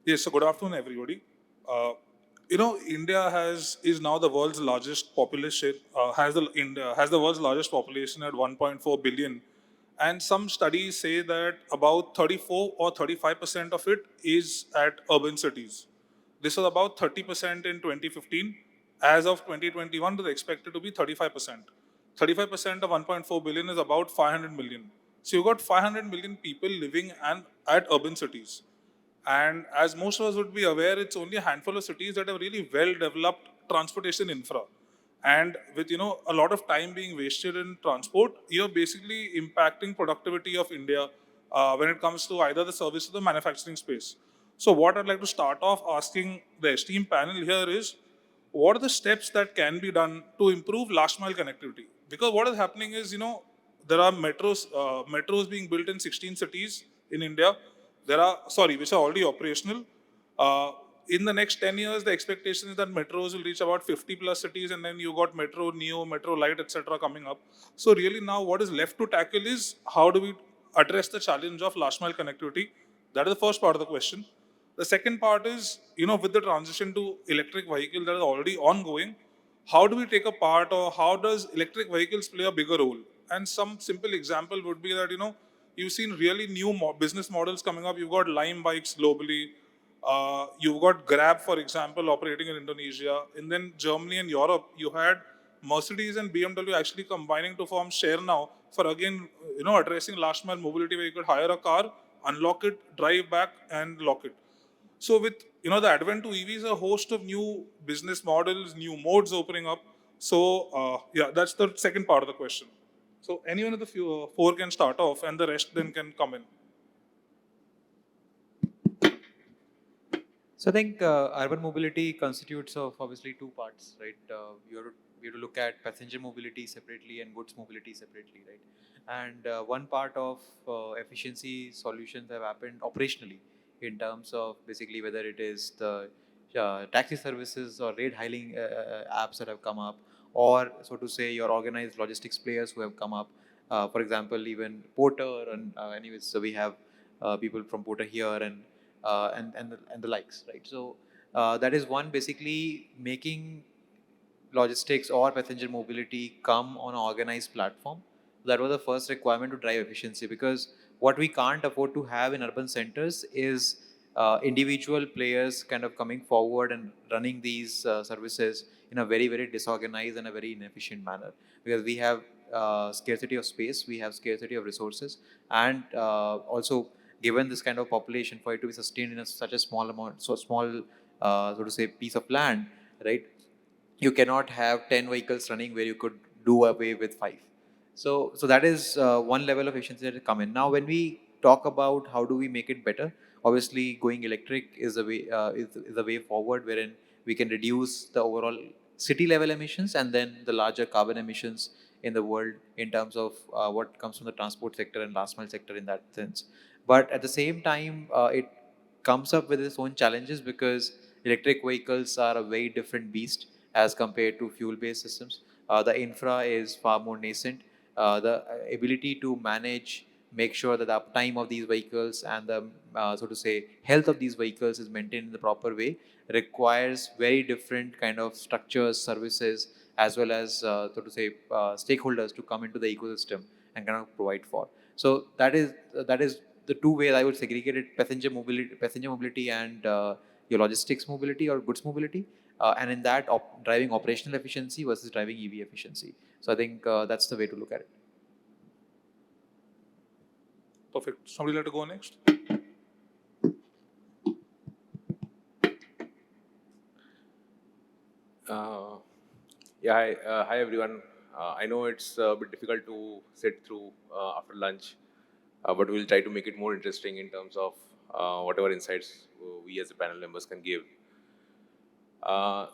Yes, so good afternoon, everybody. India is now the world's largest population. India has the world's largest population at 1.4 billion, and some studies say that about 34 or 35% of it is at urban cities. This was about 30% in 2015. As of 2021, it is expected to be 35%. 35% of 1.4 billion is about 500 million. So you've got 500 million people living at urban cities. And as most of us would be aware, it's only a handful of cities that have really well-developed transportation infra. And with a lot of time being wasted in transport, you're basically impacting productivity of India when it comes to either the service or the manufacturing space. So what I'd like to start off asking the esteemed panel here is, what are the steps that can be done to improve last mile connectivity? Because what is happening is, there are metros being built in 16 cities in India. Which are already operational. Uh, in the next 10 years, the expectation is that metros will reach about 50 plus cities, and then you got Metro Neo, Metro Light, etc. coming up. So really now what is left to tackle is how do we address the challenge of last mile connectivity? That is the first part of the question. The second part is, with the transition to electric vehicle that is already ongoing, how do we take a part, or how does electric vehicles play a bigger role? And some simple example would be that, you've seen really new business models coming up. You've got Lime bikes globally. You've got Grab, for example, operating in Indonesia. And then Germany and Europe, you had Mercedes and BMW actually combining to form Share Now for, again, addressing last mile mobility, where you could hire a car, unlock it, drive back, and lock it. So with the advent to EVs, a host of new business models, new modes opening up. So yeah, that's the second part of the question. So anyone of the four can start off, and the rest then can come in. So I think urban mobility constitutes of obviously two parts, right? You have to look at passenger mobility separately and goods mobility separately, right? And one part of efficiency solutions have happened operationally in terms of basically whether it is the taxi services or ride hailing apps that have come up, or so to say your organized logistics players who have come up. For example, even Porter and anyways, so we have people from Porter here and the likes, right? So that is one, basically making logistics or passenger mobility come on an organized platform. That was the first requirement to drive efficiency, because what we can't afford to have in urban centers is individual players kind of coming forward and running these services in a very, very disorganized and a very inefficient manner, because we have scarcity of space, we have scarcity of resources, and also given this kind of population, for it to be sustained in such a small amount, so small, so to say, piece of land, right? You cannot have 10 vehicles running where you could do away with 5. So that is one level of efficiency that will come in. Now when we talk about how do we make it better, obviously going electric is a way, is a way forward, wherein we can reduce the overall city level emissions and then the larger carbon emissions in the world in terms of what comes from the transport sector and last mile sector in that sense. But at the same time, it comes up with its own challenges, because electric vehicles are a very different beast as compared to fuel-based systems. The infra is far more nascent. The ability to manage, make sure that the uptime of these vehicles and the, so to say, health of these vehicles is maintained in the proper way requires very different kind of structures, services, as well as, so to say, stakeholders to come into the ecosystem and kind of provide for. So that is the two ways I would segregate it: passenger mobility, and your logistics mobility or goods mobility. And in that, driving operational efficiency versus driving EV efficiency. So I think that's the way to look at it. Perfect. Somebody like to go next? Uh, yeah, hi everyone. I know it's a bit difficult to sit through after lunch, but we'll try to make it more interesting in terms of whatever insights we as the panel members can give.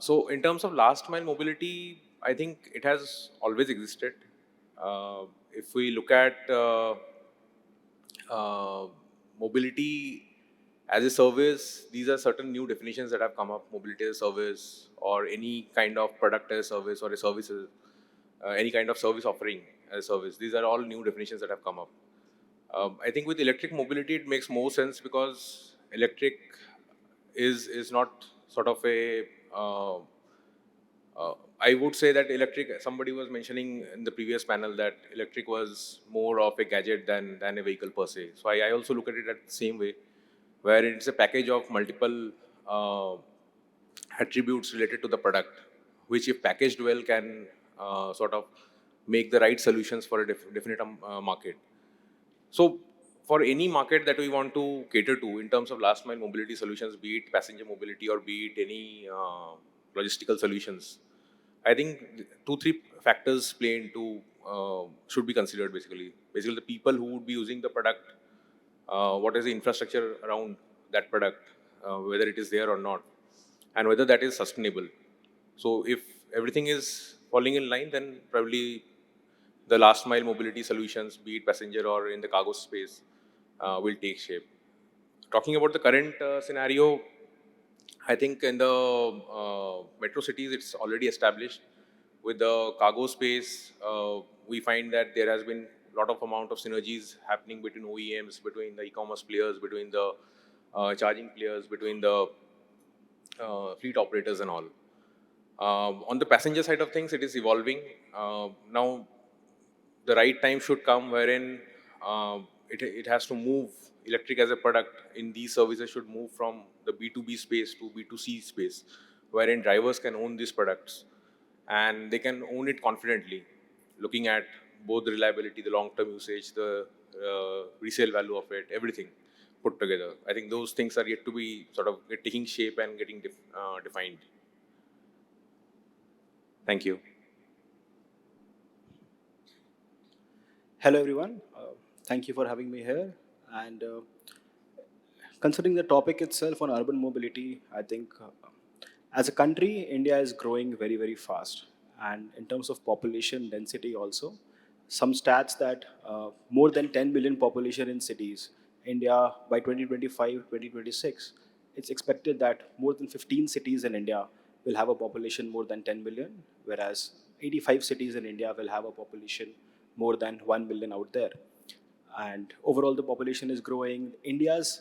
So, in terms of last mile mobility, I think it has always existed. If we look at uh, mobility as a service, these are certain new definitions that have come up: mobility as a service, or any kind of product as a service, or a service, any kind of service offering as a service. These are all new definitions that have come up. I think with electric mobility, it makes more sense because electric is not sort of a I would say that electric, somebody was mentioning in the previous panel that electric was more of a gadget than a vehicle per se. So I also look at it at the same way, where it's a package of multiple attributes related to the product, which if packaged well can sort of make the right solutions for a definite market. So for any market that we want to cater to in terms of last mile mobility solutions, be it passenger mobility or be it any logistical solutions, I think two, three factors play into should be considered basically. Basically, the people who would be using the product, what is the infrastructure around that product, whether it is there or not, and whether that is sustainable. So if everything is falling in line, then probably the last mile mobility solutions, be it passenger or in the cargo space, will take shape. Talking about the current scenario, I think in the metro cities, it's already established. With the cargo space, we find that there has been a lot of amount of synergies happening between OEMs, between the e-commerce players, between the charging players, between the fleet operators and all. On the passenger side of things, it is evolving. Now, the right time should come wherein it has to move. Electric as a product in these services should move from the B2B space to B2C space, wherein drivers can own these products and they can own it confidently, looking at both the reliability, the long-term usage, the resale value of it, everything put together. I think those things are yet to be sort of taking shape and getting defined. Thank you. Hello, everyone. Thank you for having me here. And considering the topic itself on urban mobility, I think as a country, India is growing very, very fast. And in terms of population density, also, some stats that more than 10 million population in cities, India by 2025, 2026, it's expected that more than 15 cities in India will have a population more than 10 million, whereas 85 cities in India will have a population more than 1 million out there. And overall, the population is growing. India's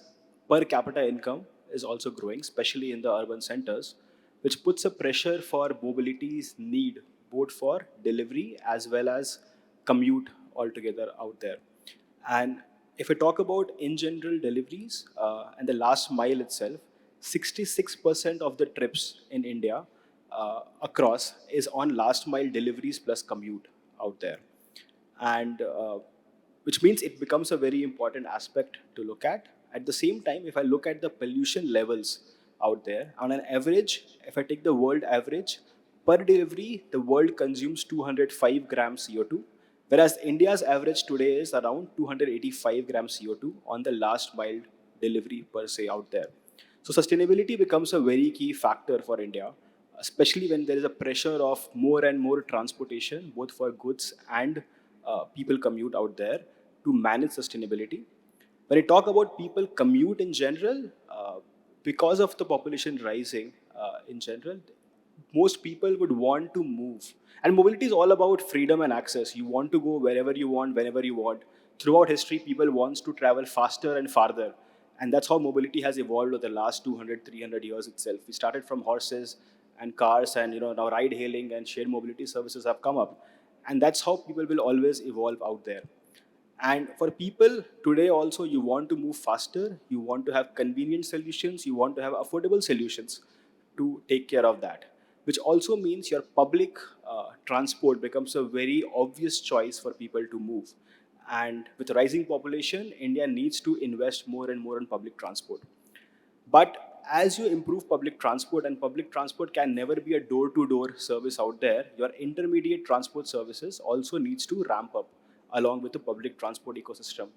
per capita income is also growing, especially in the urban centers, which puts a pressure for mobility's need, both for delivery as well as commute altogether out there. And if we talk about in general deliveries and the last mile itself, 66% of the trips in India across is on last mile deliveries plus commute out there. And which means it becomes a very important aspect to look at. At the same time, if I look at the pollution levels out there, on an average, if I take the world average, per delivery, the world consumes 205 grams CO2, whereas India's average today is around 285 grams CO2 on the last mile delivery per se out there. So sustainability becomes a very key factor for India, especially when there is a pressure of more and more transportation, both for goods and people commute out there to manage sustainability. When I talk about people commute in general, because of the population rising in general, most people would want to move. And mobility is all about freedom and access. You want to go wherever you want, whenever you want. Throughout history, people wants to travel faster and farther. And that's how mobility has evolved over the last 200, 300 years itself. We started from horses and cars and now ride hailing and shared mobility services have come up. And that's how people will always evolve out there. And for people today also, you want to move faster, you want to have convenient solutions, you want to have affordable solutions to take care of that, which also means your public transport becomes a very obvious choice for people to move. And with rising population, India needs to invest more and more in public transport. But as you improve public transport, and public transport can never be a door-to-door service out there, your intermediate transport services also needs to ramp up along with the public transport ecosystem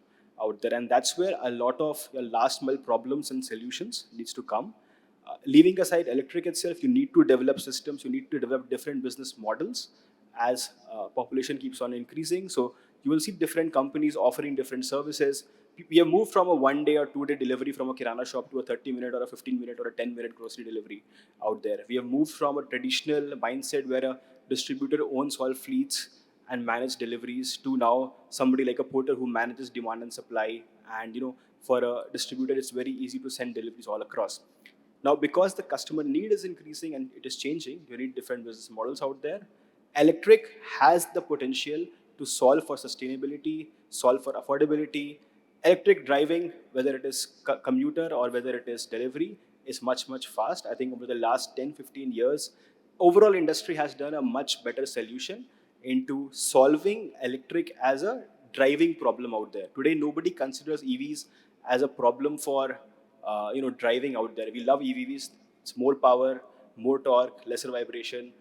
out there. And that's where a lot of your last mile problems and solutions needs to come. Leaving aside electric itself, you need to develop systems, you need to develop different business models as population keeps on increasing. So you will see different companies offering different services. We have moved from a 1 day or 2 day delivery from a kirana shop to a 30-minute or a 15-minute or a 10-minute grocery delivery out there. We have moved from a traditional mindset where a distributor owns all fleets and manage deliveries to now somebody like a porter who manages demand and supply. And for a distributor, it's very easy to send deliveries all across. Now, because the customer need is increasing and it is changing, you need different business models out there. Electric has the potential to solve for sustainability, solve for affordability. Electric driving, whether it is commuter or whether it is delivery, is much, much fast. I think over the last 10, 15 years, overall industry has done a much better solution into solving electric as a driving problem out there. Today, nobody considers EVs as a problem for driving out there. We love EVs. It's more power, more torque, lesser vibration.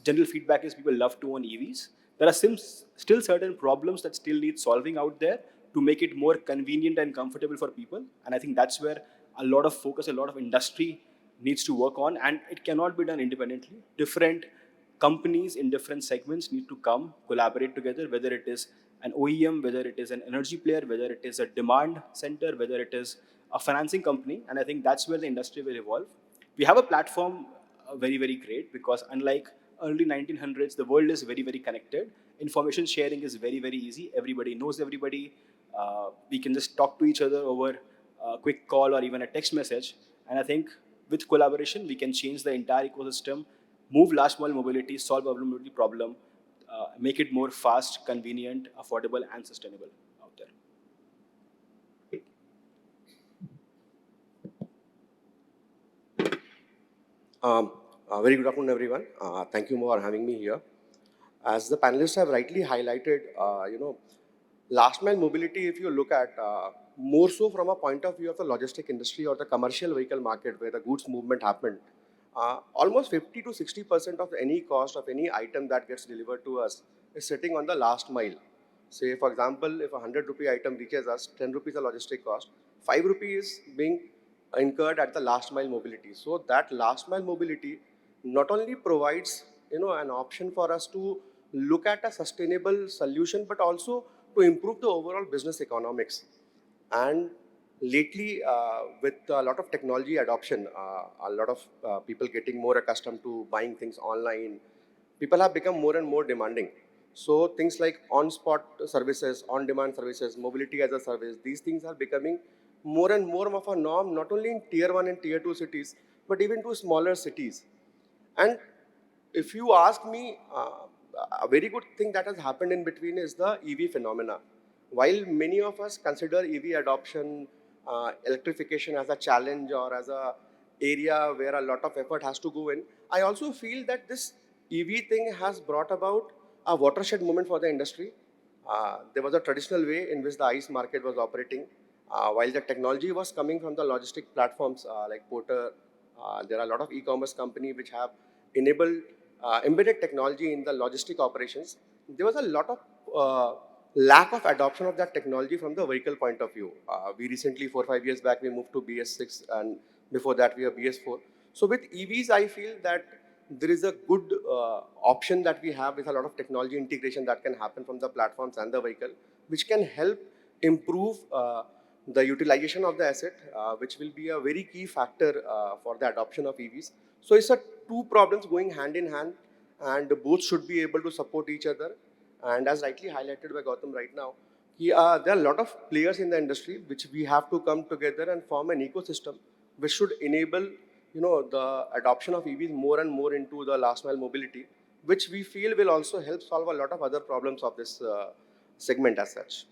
General feedback is people love to own EVs. There are still certain problems that still need solving out there to make it more convenient and comfortable for people. And I think that's where a lot of focus, a lot of industry needs to work on, and it cannot be done independently. Different companies in different segments need to come collaborate together, whether it is an OEM, whether it is an energy player, whether it is a demand center, whether it is a financing company. And I think that's where the industry will evolve. We have a platform very, very great, because unlike early 1900s, the world is very, very connected. Information sharing is very, very easy. Everybody knows everybody. We can just talk to each other over a quick call or even a text message. And I think with collaboration, we can change the entire ecosystem, move last mile mobility, solve urban mobility problem, make it more fast, convenient, affordable, and sustainable out there. Very good afternoon, everyone. Thank you for having me here. As the panelists have rightly highlighted, last mile mobility, if you look at more so from a point of view of the logistic industry or the commercial vehicle market where the goods movement happened, almost 50 to 60% of any cost of any item that gets delivered to us is sitting on the last mile. Say, for example, if a 100 rupee item reaches us, 10 rupees a logistic cost, 5 rupees is being incurred at the last mile mobility. So that last mile mobility not only provides an option for us to look at a sustainable solution, but also to improve the overall business economics. And lately, with a lot of technology adoption, a lot of people getting more accustomed to buying things online, people have become more and more demanding. So things like on-spot services, on-demand services, mobility as a service, these things are becoming more and more of a norm, not only in tier 1 and tier 2 cities, but even to smaller cities. And if you ask me, a very good thing that has happened in between is the EV phenomena. While many of us consider EV adoption, electrification as a challenge or as a area where a lot of effort has to go in, I also feel that this EV thing has brought about a watershed moment for the industry. There was a traditional way in which the ICE market was operating. While the technology was coming from the logistic platforms like Porter, there are a lot of e-commerce companies which have enabled embedded technology in the logistic operations. There was a lot of lack of adoption of that technology from the vehicle point of view. We recently, 4 or 5 years back, we moved to BS6, and before that we were BS4. So with EVs, I feel that there is a good option that we have with a lot of technology integration that can happen from the platforms and the vehicle, which can help improve the utilization of the asset, which will be a very key factor for the adoption of EVs. So it's a two problems going hand in hand, and both should be able to support each other. And as rightly highlighted by Gautam right now, there are a lot of players in the industry which we have to come together and form an ecosystem which should enable the adoption of EVs more and more into the last mile mobility, which we feel will also help solve a lot of other problems of this segment as such.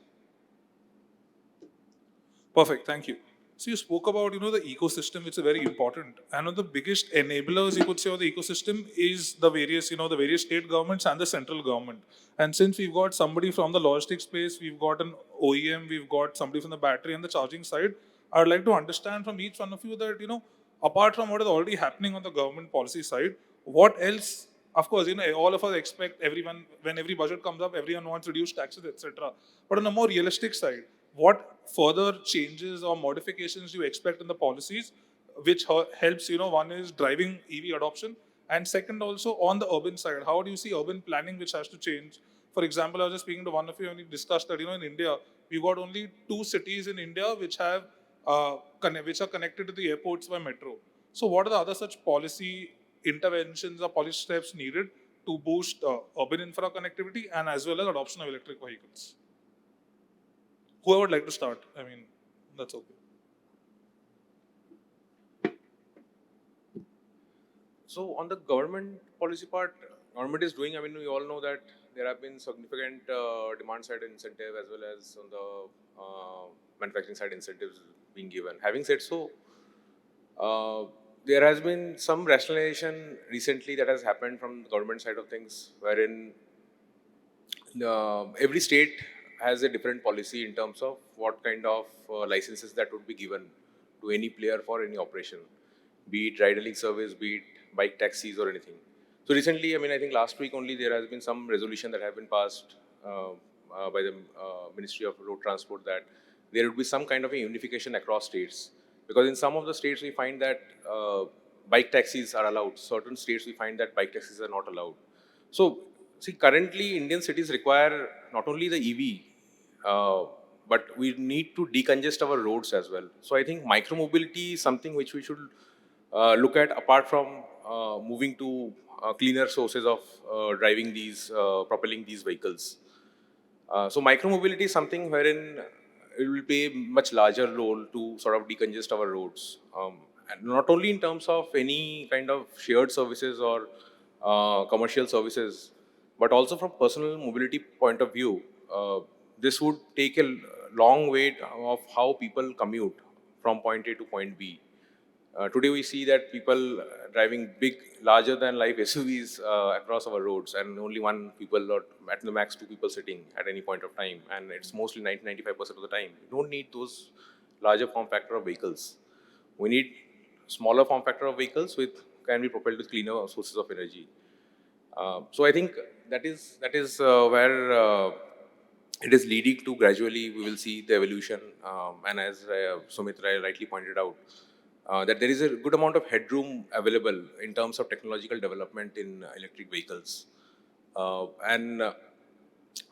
Perfect, thank you. So you spoke about the ecosystem, which is very important. And one of the biggest enablers you could say of the ecosystem is the various various state governments and the central government. And since we've got somebody from the logistics space, we've got an OEM, we've got somebody from the battery and the charging side, I'd like to understand from each one of you that apart from what is already happening on the government policy side, what else? Of course, all of us expect everyone, when every budget comes up, everyone wants reduced taxes, etc. But on a more realistic side, what further changes or modifications do you expect in the policies which helps, one is driving EV adoption, and second also on the urban side, how do you see urban planning which has to change? For example, I was just speaking to one of you and we discussed that, in India, we've got only 2 cities in India which have which are connected to the airports by metro. So what are the other such policy interventions or policy steps needed to boost urban infra connectivity and as well as adoption of electric vehicles? Whoever would like to start, I mean, that's okay. So on the government policy part, government is doing. I mean, we all know that there have been significant demand side incentive as well as on the manufacturing side incentives being given. Having said so, there has been some rationalization recently that has happened from the government side of things, wherein every state has a different policy in terms of what kind of licenses that would be given to any player for any operation, be it ride-hailing service, be it bike taxis or anything. So recently, I mean, I think last week only there has been some resolution that have been passed by the Ministry of Road Transport that there would be some kind of a unification across states. Because in some of the states we find that bike taxis are allowed. Certain states we find that bike taxis are not allowed. So, see, currently Indian cities require not only the EV, but we need to decongest our roads as well. So, I think micromobility is something which we should look at apart from moving to cleaner sources of driving these, propelling these vehicles. So, micromobility is something wherein it will play a much larger role to sort of decongest our roads. And not only in terms of any kind of shared services or commercial services, but also from personal mobility point of view, this would take a long way of how people commute from point A to point B. Today we see that people driving big, larger than life SUVs across our roads, and only one people or at the max two people sitting at any point of time, and it's mostly 90-95% of the time. We don't need those larger form factor of vehicles. We need smaller form factor of vehicles with can be propelled with cleaner sources of energy. So I think that is where it is leading to. Gradually we will see the evolution, and as Sumit rightly pointed out, that there is a good amount of headroom available in terms of technological development in electric vehicles. And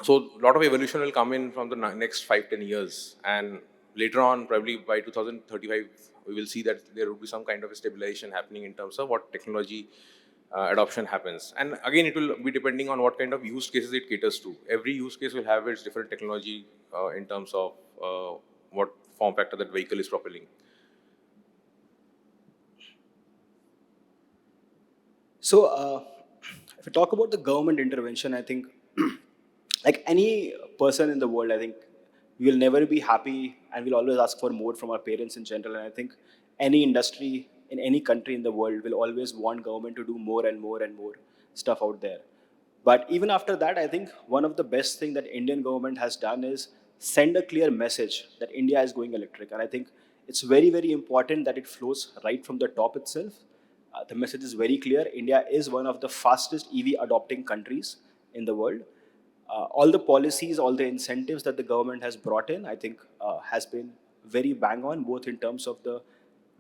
so a lot of evolution will come in from the next 5-10 years, and later on, probably by 2035, we will see that there will be some kind of a stabilization happening in terms of what technology adoption happens. And again, it will be depending on what kind of use cases it caters to. Every use case will have its different technology in terms of what form factor that vehicle is propelling. So, if we talk about the government intervention, I think, like any person in the world, I think we will never be happy and we'll always ask for more from our parents in general. And I think any industry in any country in the world will always want government to do more and more and more stuff out there. But even after that, I think one of the best thing that Indian government has done is send a clear message that India is going electric. And I think it's very, very important that it flows right from the top itself. The message is very clear. India is one of the fastest EV adopting countries in the world. All the policies, all the incentives that the government has brought in, I think has been very bang on, both in terms of the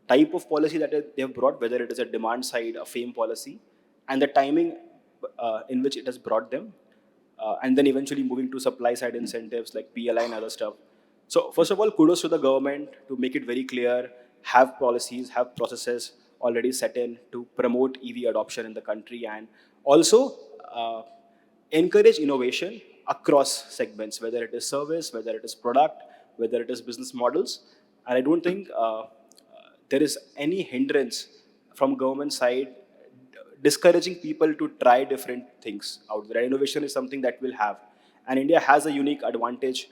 type of policy that they have brought, whether it is a demand side, a FAME policy, and the timing in which it has brought them, and then eventually moving to supply side incentives like PLI and other stuff. So first of all, kudos to the government to make it very clear, have policies, have processes already set in to promote EV adoption in the country, and also encourage innovation across segments, whether it is service, whether it is product, whether it is business models. And I don't think there is any hindrance from government side discouraging people to try different things out there. Innovation is something that will have. And India has a unique advantage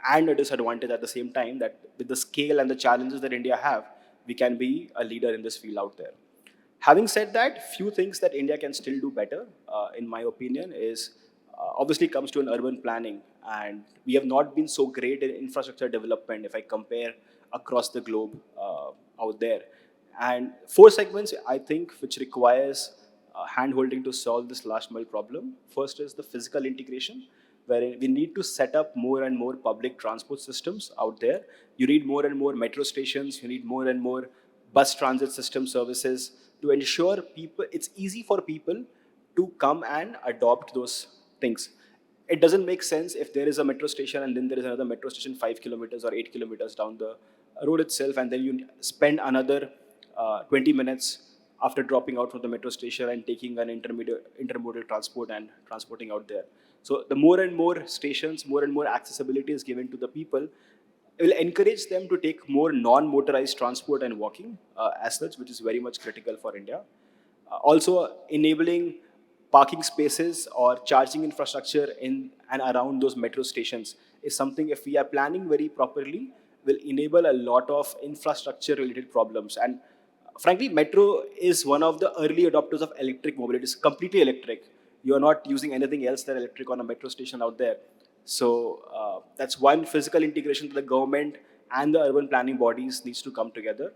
and a disadvantage at the same time, that with the scale and the challenges that India have, we can be a leader in this field out there. Having said that, few things that India can still do better, in my opinion, is obviously comes to an urban planning. And we have not been so great in infrastructure development if I compare across the globe out there. And four segments, I think, which requires hand-holding to solve this last mile problem. First is the physical integration, where we need to set up more and more public transport systems out there. You need more and more metro stations, you need more and more bus transit system services to ensure people, it's easy for people to come and adopt those things. It doesn't make sense if there is a metro station and then there is another metro station 5 kilometers or 8 kilometers down the road itself, and then you spend another 20 minutes after dropping out from the metro station and taking an intermodal transport and transporting out there. So the more and more stations, more and more accessibility is given to the people, it will encourage them to take more non-motorized transport and walking as such, which is very much critical for India. Also, enabling parking spaces or charging infrastructure in and around those metro stations is something, if we are planning very properly, will enable a lot of infrastructure related problems. And frankly, metro is one of the early adopters of electric mobility. It's completely electric. You're not using anything else than electric on a metro station out there. So that's one physical integration that the government and the urban planning bodies needs to come together.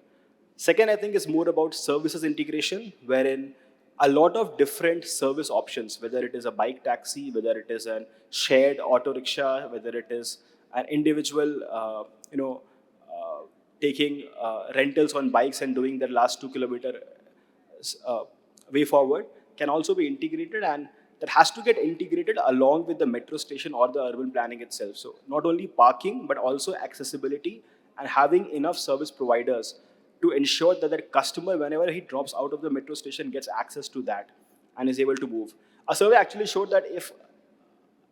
Second, I think is more about services integration, wherein a lot of different service options, whether it is a bike taxi, whether it is a shared auto rickshaw, whether it is an individual, taking rentals on bikes and doing their last 2 kilometer uh, way forward, can also be integrated, and that has to get integrated along with the metro station or the urban planning itself. So not only parking but also accessibility and having enough service providers to ensure that the customer, whenever he drops out of the metro station, gets access to that and is able to move. A survey actually showed that if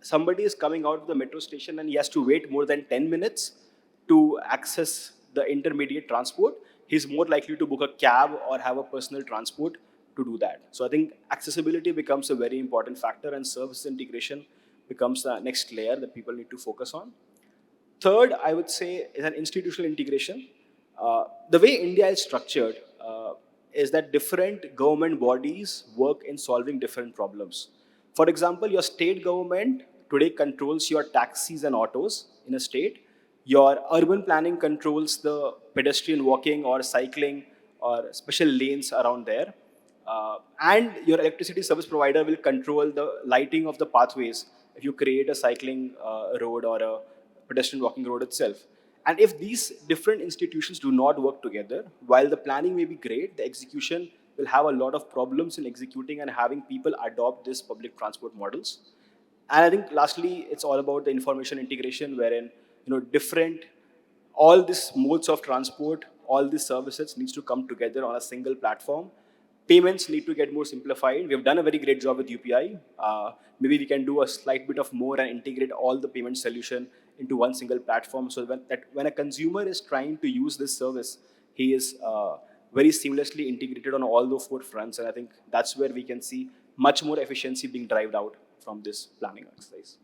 somebody is coming out of the metro station and he has to wait more than 10 minutes to access the intermediate transport, he's more likely to book a cab or have a personal transport to do that. So I think accessibility becomes a very important factor, and service integration becomes the next layer that people need to focus on. Third, I would say, is an institutional integration. The way India is structured is that different government bodies work in solving different problems. For example, your state government today controls your taxis and autos in a state. Your urban planning controls the pedestrian walking or cycling or special lanes around there. And your electricity service provider will control the lighting of the pathways if you create a cycling road or a pedestrian walking road itself. And if these different institutions do not work together, while the planning may be great, the execution will have a lot of problems in executing and having people adopt these public transport models. And I think lastly, it's all about the information integration, wherein different all these modes of transport, all these services needs to come together on a single platform. Payments need to get more simplified. We've done a very great job with UPI. Maybe we can do a slight bit of more and integrate all the payment solution into one single platform, so when a consumer is trying to use this service, he is very seamlessly integrated on all those four fronts. And I think that's where we can see much more efficiency being derived out from this planning exercise.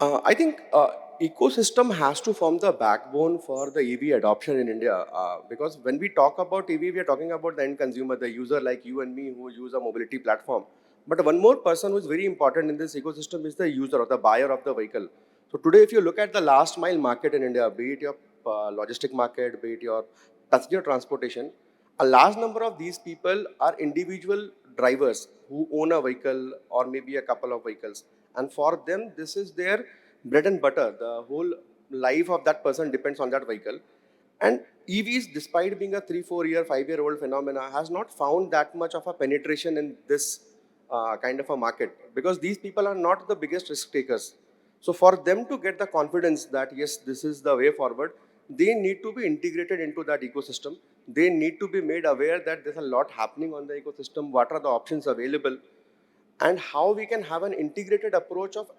I think ecosystem has to form the backbone for the EV adoption in India, because when we talk about EV, we are talking about the end consumer, the user like you and me who use a mobility platform. But one more person who is very important in this ecosystem is the user or the buyer of the vehicle. So today, if you look at the last mile market in India, be it your logistic market, be it your passenger transportation, a large number of these people are individual drivers who own a vehicle or maybe a couple of vehicles. And for them, this is their bread and butter. The whole life of that person depends on that vehicle. And EVs, despite being a 3-4 year, 5-year-old phenomena, has not found that much of a penetration in this kind of a market, because these people are not the biggest risk takers. So for them to get the confidence that yes, this is the way forward, they need to be integrated into that ecosystem. They need to be made aware that there's a lot happening on the ecosystem, what are the options available, and how we can have an integrated approach of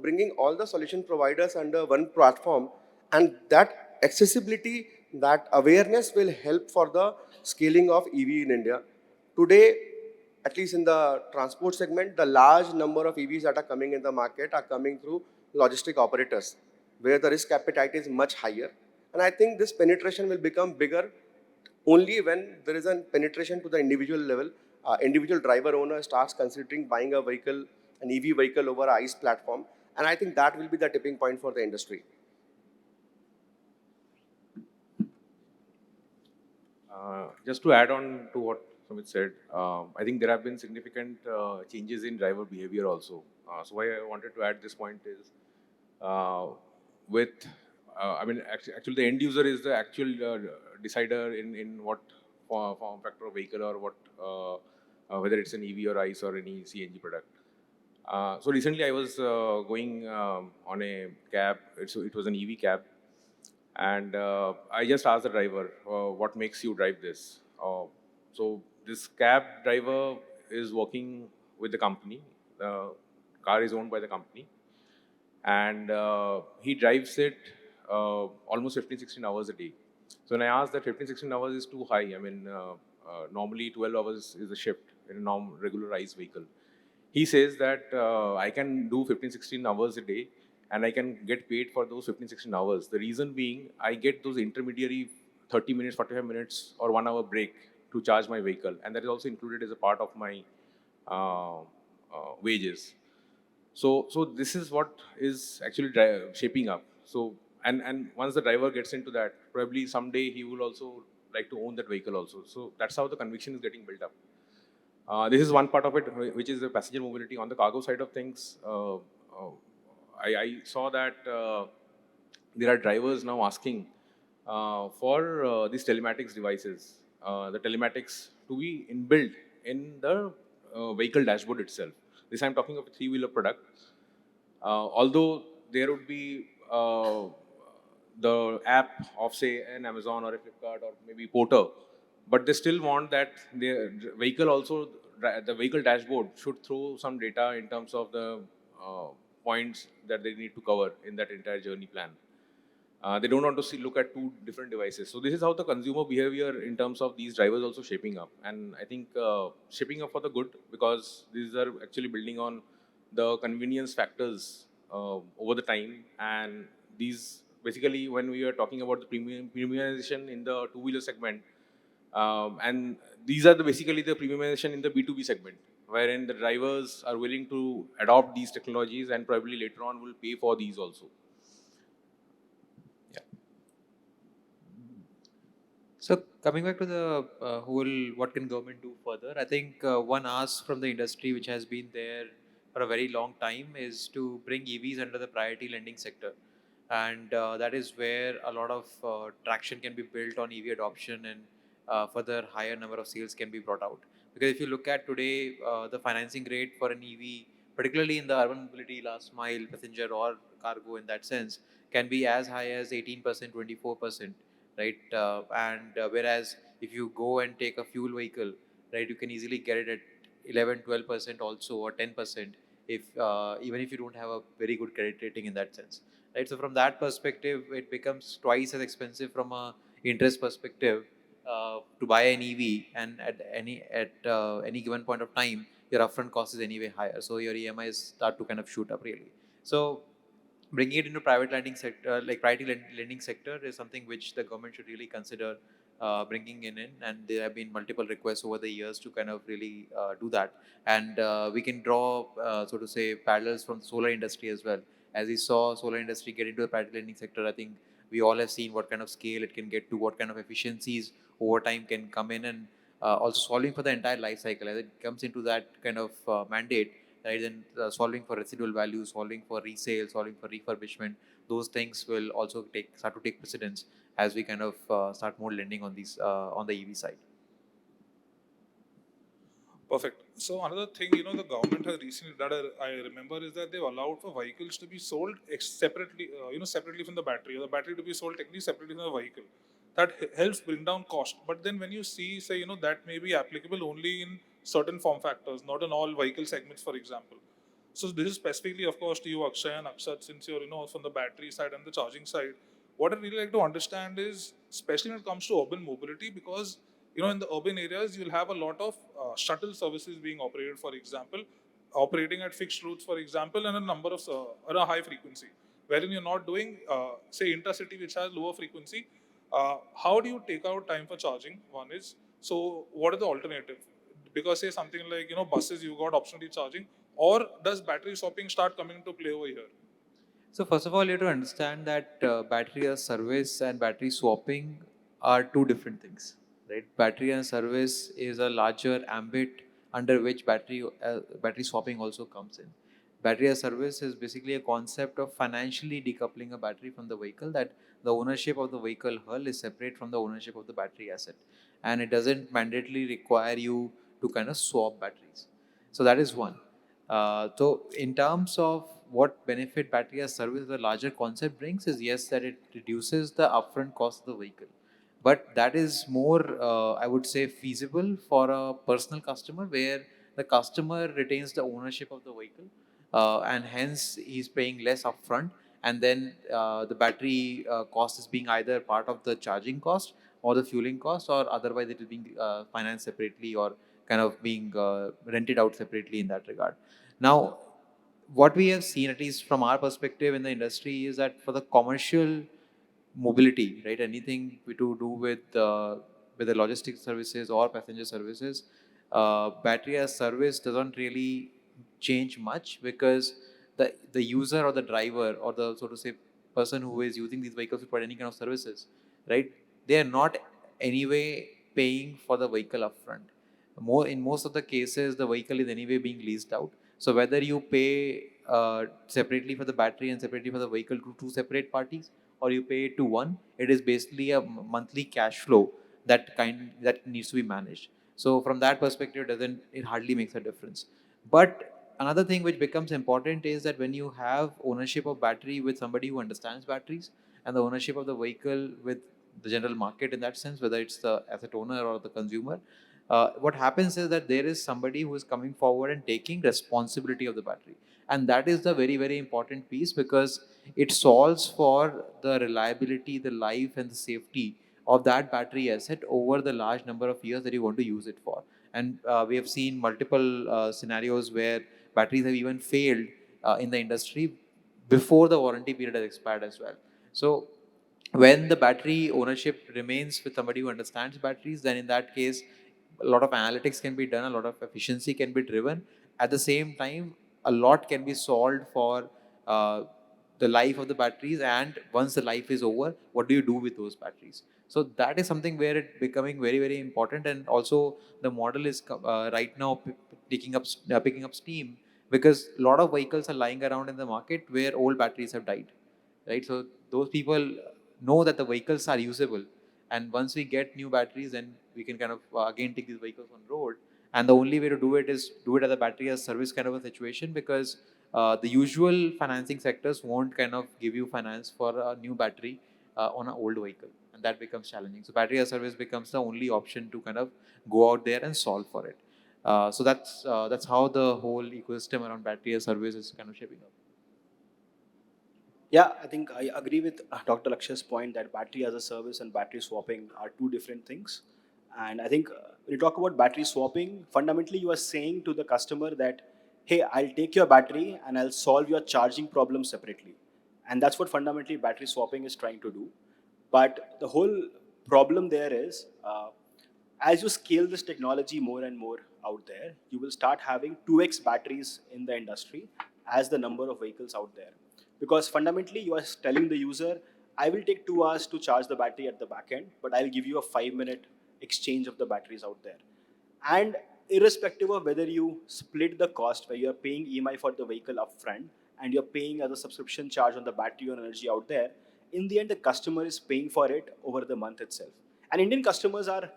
bringing all the solution providers under one platform. And that accessibility, that awareness will help for the scaling of EV in India. Today, at least in the transport segment, the large number of EVs that are coming in the market are coming through logistic operators, where the risk appetite is much higher. And I think this penetration will become bigger only when there is a penetration to the individual level. Individual driver owner starts considering buying a vehicle, an EV vehicle over a ICE platform. And I think that will be the tipping point for the industry. Just to add on to what Sumit said, I think there have been significant changes in driver behavior also. So why I wanted to add this point is, actually the end user is the actual decider in what form factor of vehicle or what, whether it's an EV or ICE or any CNG product. So recently I was going on a cab, it was an EV cab, and I just asked the driver, what makes you drive this? So this cab driver is working with the company. The car is owned by the company, and he drives it almost 15-16 hours a day. So when I asked that 15, 16 hours is too high, I mean, normally 12 hours is the shift in a regularized vehicle. He says that I can do 15, 16 hours a day and I can get paid for those 15, 16 hours. The reason being, I get those intermediary 30 minutes, 45 minutes or 1 hour break to charge my vehicle. And that is also included as a part of my wages. So this is what is actually shaping up. So and once the driver gets into that, probably someday he will also like to own that vehicle also. So that's how the conviction is getting built up. This is one part of it, which is the passenger mobility. On the cargo side of things, I saw that there are drivers now asking for these telematics devices, the telematics to be inbuilt in the vehicle dashboard itself. This I'm talking of a three-wheeler product. Although there would be the app of say an Amazon or a Flipkart or maybe Porter, but they still want that the vehicle also, the vehicle dashboard should throw some data in terms of the points that they need to cover in that entire journey plan. They don't want to look at two different devices. So this is how the consumer behavior in terms of these drivers also shaping up. And I think shaping up for the good, because these are actually building on the convenience factors over the time. And these basically, when we are talking about the premiumization in the two-wheeler segment, and these are basically the premiumization in the B2B segment, wherein the drivers are willing to adopt these technologies and probably later on will pay for these also. So coming back to the whole, what can government do further? I think one ask from the industry, which has been there for a very long time, is to bring EVs under the priority lending sector, and that is where a lot of traction can be built on EV adoption, and further higher number of sales can be brought out. Because if you look at today, the financing rate for an EV, particularly in the urban mobility, last mile, passenger or cargo, in that sense, can be as high as 18%, 24%, right? And whereas if you go and take a fuel vehicle, right, you can easily get it at 11, 12% also, or 10%, if even if you don't have a very good credit rating in that sense, right? So from that perspective, it becomes twice as expensive from a interest perspective to buy an EV, and at any given point of time, your upfront cost is anyway higher, so your EMIs start to kind of shoot up really. So bringing it into private lending sector, like priority lending sector, is something which the government should really consider bringing in. And there have been multiple requests over the years to kind of really do that. And we can draw, so to say, parallels from the solar industry as well. As we saw solar industry get into the private lending sector, I think we all have seen what kind of scale it can get to, what kind of efficiencies over time can come in, and also solving for the entire life cycle as it comes into that kind of mandate, right? Then solving for residual value, solving for resale, solving for refurbishment, those things will also start to take precedence as we kind of start more lending on these on the EV side. Perfect. So another thing, the government has recently that I remember is that they've allowed for vehicles to be sold separately, separately from the battery, or the battery to be sold technically separately from the vehicle. That helps bring down cost. But then when you see, say, that may be applicable only in certain form factors, not in all vehicle segments, for example. So this is specifically, of course, to you, Akshay and Akshat, since you're, from the battery side and the charging side. What I'd really like to understand is, especially when it comes to urban mobility, because in the urban areas, you'll have a lot of shuttle services being operated, for example, operating at fixed routes, for example, and a number of at a high frequency, wherein you're not doing, say, intercity, which has lower frequency. How do you take out time for charging? One is, so what are the alternatives? Because say something like buses, you got optionally charging, or does battery swapping start coming into play over here? So first of all, you have to understand that battery as service and battery swapping are two different things, right? Battery as service is a larger ambit under which battery swapping also comes in. Battery as service is basically a concept of financially decoupling a battery from the vehicle, that the ownership of the vehicle hull is separate from the ownership of the battery asset, and it doesn't mandatorily require you to kind of swap batteries. So that is one. So in terms of what benefit battery as service, the larger concept brings is, yes, that it reduces the upfront cost of the vehicle, but that is more, I would say, feasible for a personal customer, where the customer retains the ownership of the vehicle, and hence he's paying less upfront, and then the battery cost is being either part of the charging cost or the fueling cost, or otherwise it is being financed separately or kind of being rented out separately in that regard. Now, what we have seen, at least from our perspective in the industry, is that for the commercial mobility, right, anything to do with the logistics services or passenger services, battery as service doesn't really change much, because the user or the driver or the, so to say, person who is using these vehicles to provide any kind of services, right, they are not anyway paying for the vehicle upfront. In most of the cases, the vehicle is anyway being leased out. So whether you pay separately for the battery and separately for the vehicle to two separate parties, or you pay it to one, it is basically a monthly cash flow that needs to be managed. So from that perspective, it hardly makes a difference. But another thing which becomes important is that when you have ownership of battery with somebody who understands batteries, and the ownership of the vehicle with the general market in that sense, whether it's the asset owner or the consumer, what happens is that there is somebody who is coming forward and taking responsibility of the battery. And that is the very, very important piece, because it solves for the reliability, the life, and the safety of that battery asset over the large number of years that you want to use it for. And we have seen multiple scenarios where batteries have even failed in the industry before the warranty period has expired as well. So when the battery ownership remains with somebody who understands batteries, then in that case, a lot of analytics can be done, a lot of efficiency can be driven. At the same time, a lot can be solved for uh, the life of the batteries, and once the life is over, what do you do with those batteries? So that is something where it becoming very, very important. And also the model is right now picking up steam, because a lot of vehicles are lying around in the market where old batteries have died, right? So those people know that the vehicles are usable, and once we get new batteries, then we can kind of again take these vehicles on road. And the only way to do it is do it as a battery as service kind of a situation, because the usual financing sectors won't kind of give you finance for a new battery on an old vehicle, and that becomes challenging. So battery as service becomes the only option to kind of go out there and solve for it. So that's how the whole ecosystem around battery as service is kind of shaping up. Yeah, I think I agree with Dr. Lakshya's point that battery as a service and battery swapping are two different things. And I think when you talk about battery swapping, fundamentally you are saying to the customer that, hey, I'll take your battery and I'll solve your charging problem separately. And that's what fundamentally battery swapping is trying to do. But the whole problem there is, as you scale this technology more and more out there, you will start having 2x batteries in the industry as the number of vehicles out there. Because fundamentally, you are telling the user, I will take 2 hours to charge the battery at the back end, but I'll give you a 5-minute exchange of the batteries out there. And irrespective of whether you split the cost, where you're paying EMI for the vehicle upfront and you're paying as a subscription charge on the battery or energy out there, in the end, the customer is paying for it over the month itself. And Indian customers are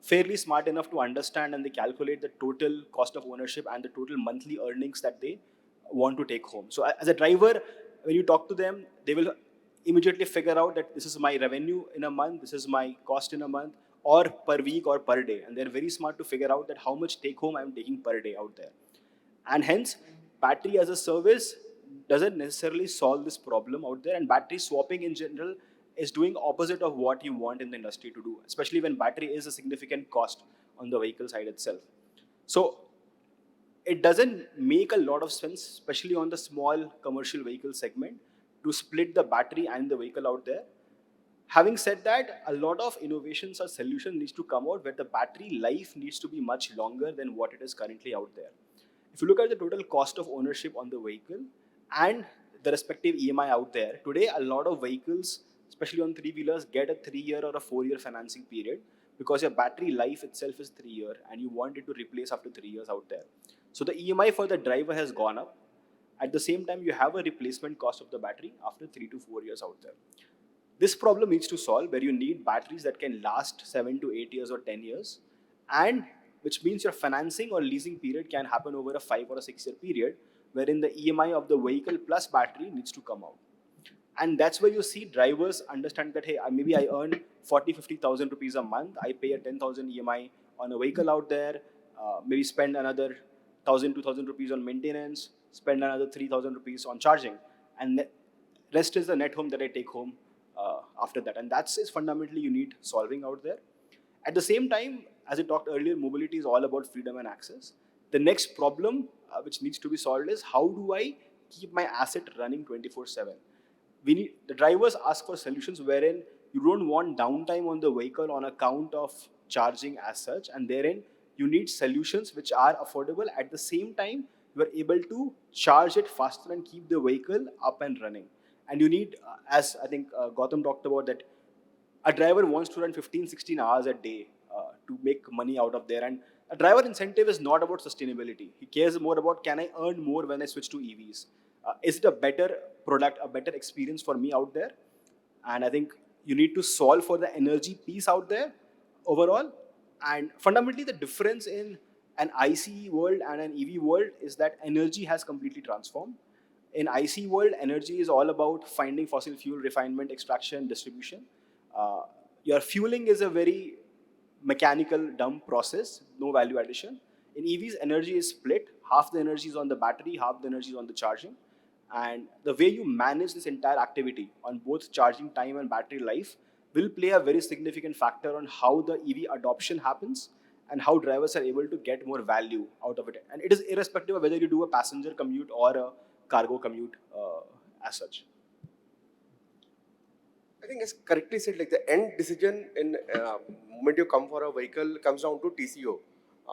fairly smart enough to understand, and they calculate the total cost of ownership and the total monthly earnings that they want to take home. So as a driver, when you talk to them, they will immediately figure out that this is my revenue in a month, this is my cost in a month, or per week or per day. And they're very smart to figure out that how much take home I'm taking per day out there. And hence, battery as a service doesn't necessarily solve this problem out there. And battery swapping in general is doing opposite of what you want in the industry to do, especially when battery is a significant cost on the vehicle side itself. So it doesn't make a lot of sense, especially on the small commercial vehicle segment, to split the battery and the vehicle out there. Having said that, a lot of innovations or solutions needs to come out where the battery life needs to be much longer than what it is currently out there. If you look at the total cost of ownership on the vehicle and the respective EMI out there, today a lot of vehicles, especially on three-wheelers, get a 3-year or a 4-year financing period because your battery life itself is 3 year and you want it to replace after 3 years out there. So the EMI for the driver has gone up. At the same time, you have a replacement cost of the battery after 3 to 4 years out there. This problem needs to solve where you need batteries that can last 7 to 8 years or 10 years, and which means your financing or leasing period can happen over a 5 or a 6 year period, wherein the EMI of the vehicle plus battery needs to come out. And that's where you see drivers understand that, hey, maybe I earn 40, 50,000 rupees a month. I pay a 10,000 EMI on a vehicle out there, maybe spend another 1,000, 2,000 rupees on maintenance, spend another 3,000 rupees on charging. And rest is the net home that I take home after that. And that's is fundamentally you need solving out there. At the same time, as I talked earlier, mobility is all about freedom and access. The next problem which needs to be solved is how do I keep my asset running 24/7? We need the drivers ask for solutions wherein you don't want downtime on the vehicle on account of charging as such, and therein you need solutions which are affordable. At the same time, you are able to charge it faster and keep the vehicle up and running. And you need, as I think Gautam talked about, that a driver wants to run 15, 16 hours a day to make money out of there. And a driver incentive is not about sustainability. He cares more about, can I earn more when I switch to EVs? Is it a better product, a better experience for me out there? And I think you need to solve for the energy piece out there overall. And fundamentally, the difference in an ICE world and an EV world is that energy has completely transformed. In ICE world, energy is all about finding fossil fuel, refinement, extraction, distribution. Your fueling is a very mechanical, dumb process, no value addition. In EVs, energy is split. Half the energy is on the battery, half the energy is on the charging. And the way you manage this entire activity on both charging time and battery life will play a very significant factor on how the EV adoption happens and how drivers are able to get more value out of it. And it is irrespective of whether you do a passenger commute or a cargo commute as such. I think it's correctly said, like the end decision in moment you come for a vehicle comes down to TCO.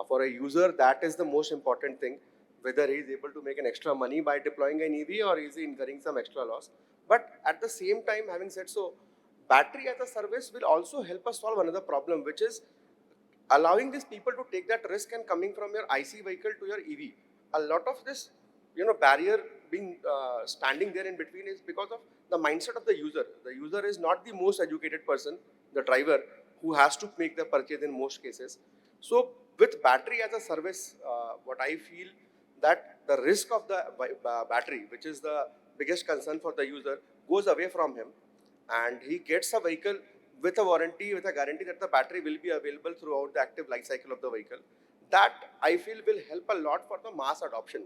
For a user, that is the most important thing, whether he is able to make an extra money by deploying an EV or is he incurring some extra loss. But at the same time, having said so, battery as a service will also help us solve another problem, which is allowing these people to take that risk and coming from your IC vehicle to your EV. A lot of this, barrier being standing there in between is because of the mindset of the user. The user is not the most educated person, the driver, who has to make the purchase in most cases. So with battery as a service, what I feel that the risk of the battery, which is the biggest concern for the user, goes away from him, and he gets a vehicle with a warranty, with a guarantee that the battery will be available throughout the active life cycle of the vehicle. That I feel will help a lot for the mass adoption.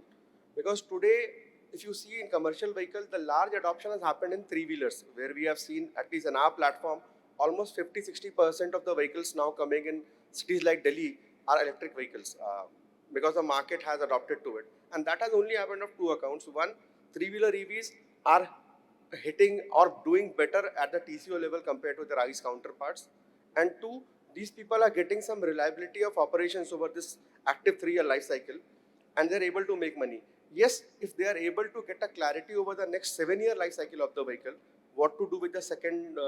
Because today, if you see in commercial vehicles, the large adoption has happened in three-wheelers, where we have seen, at least in our platform, almost 50-60% of the vehicles now coming in cities like Delhi are electric vehicles, because the market has adopted to it. And that has only happened of two accounts. One, three-wheeler EVs are hitting or doing better at the TCO level compared to their ICE counterparts. And two, these people are getting some reliability of operations over this active 3-year life cycle, and they're able to make money. Yes, if they are able to get a clarity over the next 7-year life cycle of the vehicle, what to do with the second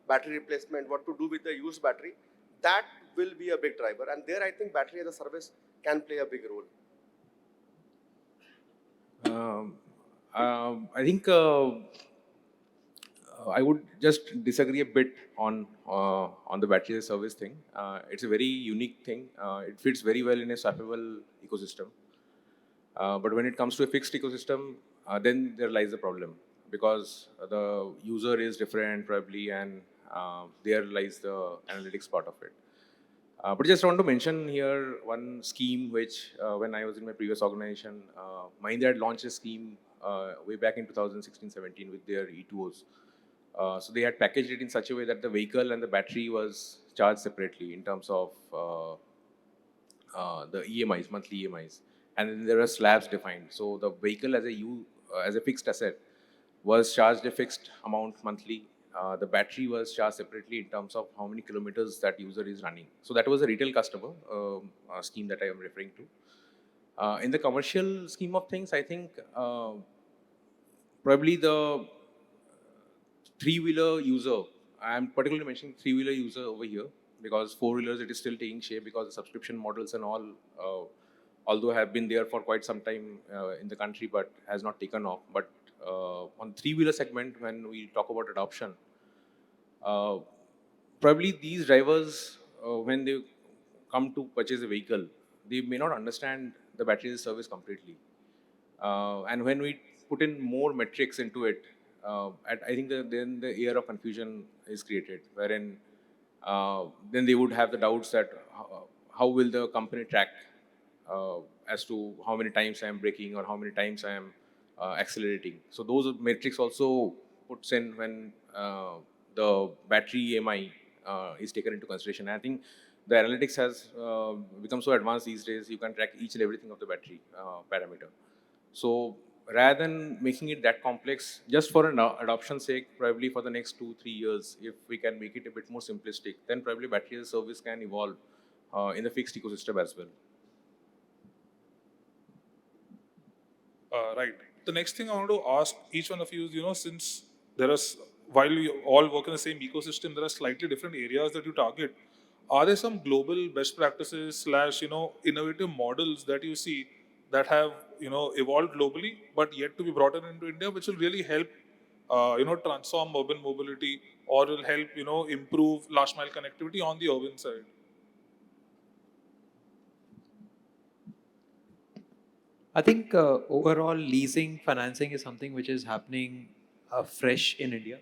battery replacement, what to do with the used battery, that will be a big driver. And there I think battery as a service can play a big role. I think I would just disagree a bit on the battery as a service thing. It's a very unique thing. It fits very well in a swappable ecosystem. But when it comes to a fixed ecosystem, then there lies the problem, because the user is different probably, and there lies the analytics part of it. But just want to mention here one scheme which, when I was in my previous organization, Mahindra had launched a scheme way back in 2016-17 with their E2Os. So they had packaged it in such a way that the vehicle and the battery was charged separately in terms of the EMIs, monthly EMIs, and then there are slabs defined. So the vehicle as a fixed asset was charged a fixed amount monthly. The battery was charged separately in terms of how many kilometers that user is running. So that was a retail customer scheme that I am referring to. In the commercial scheme of things, I think probably the three-wheeler user, I am particularly mentioning three-wheeler user over here, because four-wheelers it is still taking shape, because the subscription models and all, although have been there for quite some time in the country, but has not taken off. But on three-wheeler segment, when we talk about adoption, probably these drivers, when they come to purchase a vehicle, they may not understand the battery as a service completely. And when we put in more metrics into it, I think then the air of confusion is created, wherein then they would have the doubts that how will the company track as to how many times I am braking or how many times I am accelerating. So those metrics also puts in when the battery EMI is taken into consideration. I think the analytics has become so advanced these days. You can track each and everything of the battery parameter. So rather than making it that complex, just for an adoption sake, probably for the next 2-3 years, if we can make it a bit more simplistic, then probably battery as a service can evolve in the fixed ecosystem as well. Right. The next thing I want to ask each one of you is, since while we all work in the same ecosystem, there are slightly different areas that you target. Are there some global best practices slash, innovative models that you see that have, evolved globally, but yet to be brought into India, which will really help, transform urban mobility or will help, improve last mile connectivity on the urban side? I think overall leasing financing is something which is happening fresh in India,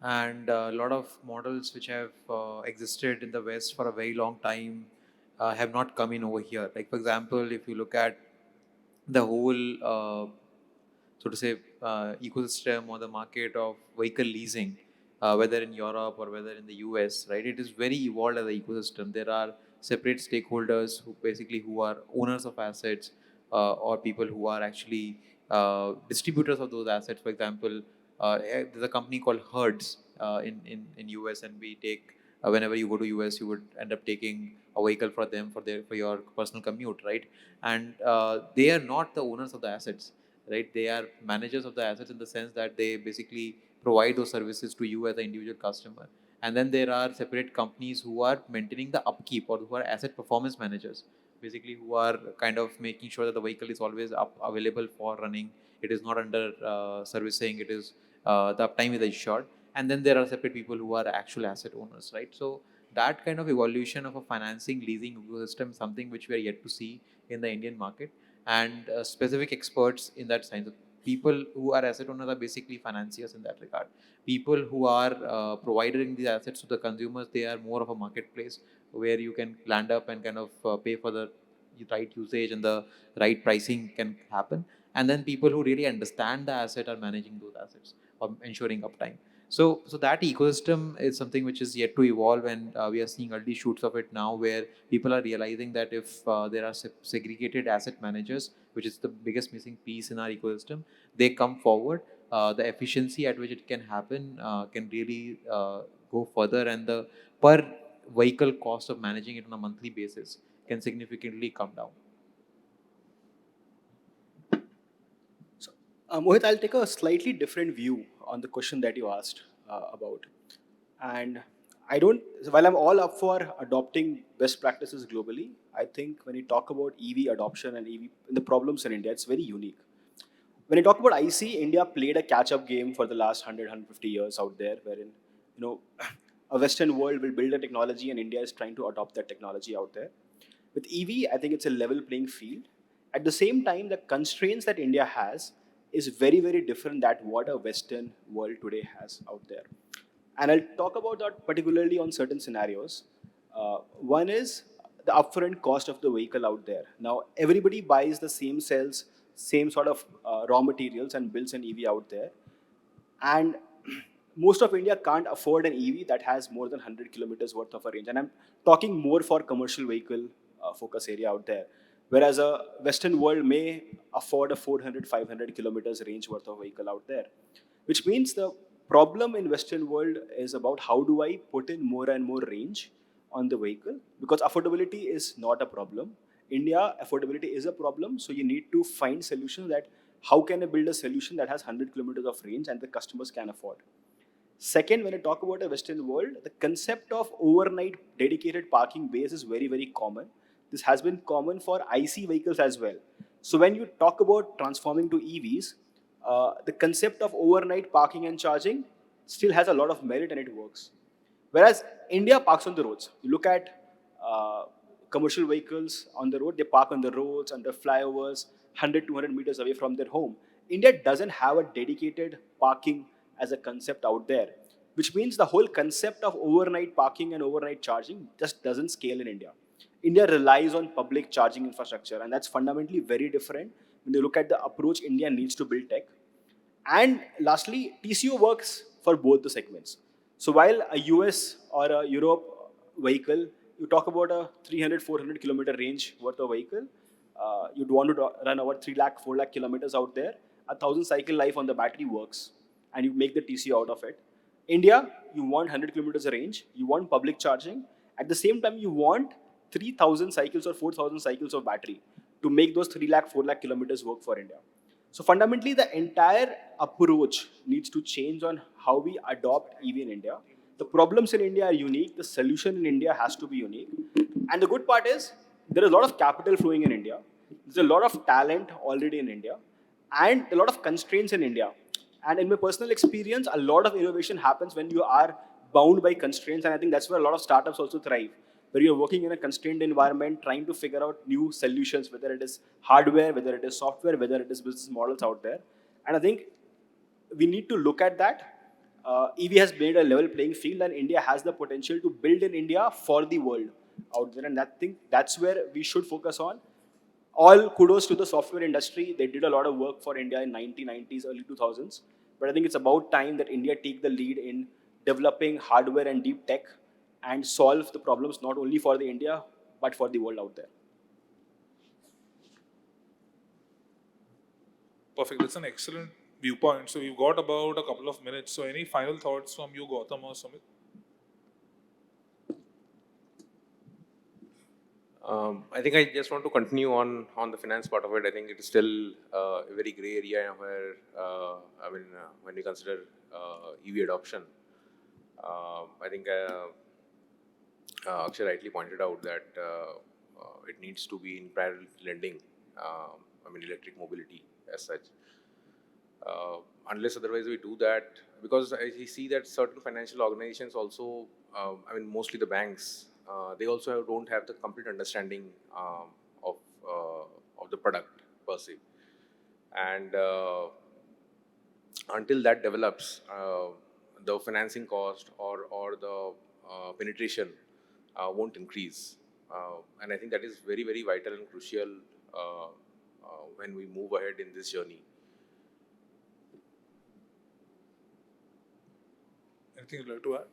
and a lot of models which have existed in the West for a very long time have not come in over here. Like for example, if you look at the whole so to say ecosystem or the market of vehicle leasing, whether in Europe or whether in the US, right? It is very evolved as an ecosystem. There are separate stakeholders who are owners of assets or people who are actually distributors of those assets. For example, there's a company called Hertz in US, and we take whenever you go to US, you would end up taking a vehicle for them for your personal commute, right? And they are not the owners of the assets, right? They are managers of the assets in the sense that they basically provide those services to you as an individual customer. And then there are separate companies who are maintaining the upkeep or who are asset performance managers, basically who are kind of making sure that the vehicle is always available for running. It is not under servicing. It is the uptime is assured. And then there are separate people who are actual asset owners, right? So that kind of evolution of a financing leasing ecosystem is something which we are yet to see in the Indian market, and specific experts in that science. People who are asset owners are basically financiers in that regard. People who are providing these assets to the consumers, they are more of a marketplace where you can land up and kind of pay for the right usage and the right pricing can happen. And then people who really understand the asset are managing those assets or ensuring uptime. So that ecosystem is something which is yet to evolve, and we are seeing early shoots of it now, where people are realizing that if there are segregated asset managers, which is the biggest missing piece in our ecosystem, they come forward. The efficiency at which it can happen can really go further, and the per vehicle cost of managing it on a monthly basis can significantly come down. Mohit, I'll take a slightly different view on the question that you asked about. And I don't, while I'm all up for adopting best practices globally, I think when you talk about EV adoption and EV, the problems in India, it's very unique. When you talk about IC, India played a catch-up game for the last 100, 150 years out there, wherein, a Western world will build a technology and India is trying to adopt that technology out there. With EV, I think it's a level playing field. At the same time, the constraints that India has is very, very different than what a Western world today has out there. And I'll talk about that particularly on certain scenarios. One is the upfront cost of the vehicle out there. Now, everybody buys the same cells, same sort of raw materials and builds an EV out there. And most of India can't afford an EV that has more than 100 kilometers worth of a range. And I'm talking more for commercial vehicle focus area out there. Whereas a Western world may afford a 400, 500 kilometers range worth of vehicle out there. Which means the problem in Western world is about how do I put in more and more range on the vehicle, because affordability is not a problem. India, affordability is a problem, so you need to find solutions that how can I build a solution that has 100 kilometers of range and the customers can afford. Second, when I talk about a Western world, the concept of overnight dedicated parking base is very, very common. This has been common for IC vehicles as well. So when you talk about transforming to EVs, the concept of overnight parking and charging still has a lot of merit and it works. Whereas India parks on the roads. You look at commercial vehicles on the road, they park on the roads, under flyovers, 100, 200 meters away from their home. India doesn't have a dedicated parking as a concept out there, which means the whole concept of overnight parking and overnight charging just doesn't scale in India. India relies on public charging infrastructure, and that's fundamentally very different when you look at the approach India needs to build tech. And lastly, TCO works for both the segments. So while a US or a Europe vehicle, you talk about a 300, 400 kilometer range worth of vehicle, you'd want to run over 3 lakh, 4 lakh kilometers out there, 1,000 cycle life on the battery works, and you make the TCO out of it. India, you want 100 kilometers range, you want public charging. At the same time, you want 3,000 cycles or 4,000 cycles of battery to make those 3 lakh, 4 lakh kilometers work for India. So fundamentally, the entire approach needs to change on how we adopt EV in India. The problems in India are unique. The solution in India has to be unique. And the good part is there is a lot of capital flowing in India. There's a lot of talent already in India, and a lot of constraints in India. And in my personal experience, a lot of innovation happens when you are bound by constraints, and I think that's where a lot of startups also thrive, where you're working in a constrained environment, trying to figure out new solutions, whether it is hardware, whether it is software, whether it is business models out there. And I think we need to look at that. EV has made a level playing field, and India has the potential to build in India for the world out there. And that thing, that's where we should focus on. All kudos to the software industry. They did a lot of work for India in 1990s, early 2000s. But I think it's about time that India take the lead in developing hardware and deep tech and solve the problems not only for the India, but for the world out there. Perfect. That's an excellent viewpoint. So we've got about a couple of minutes. So any final thoughts from you, Gautam or Sumit? I think I just want to continue on the finance part of it. I think it is still a very gray area where, when we consider EV adoption, I think Akshay rightly pointed out that it needs to be in parallel lending, electric mobility as such. Unless otherwise we do that, because I see that certain financial organizations also, mostly the banks, they also don't have the complete understanding of the product per se. And until that develops, the financing cost or the penetration won't increase. And I think that is very, very vital and crucial when we move ahead in this journey. Anything you'd like to add?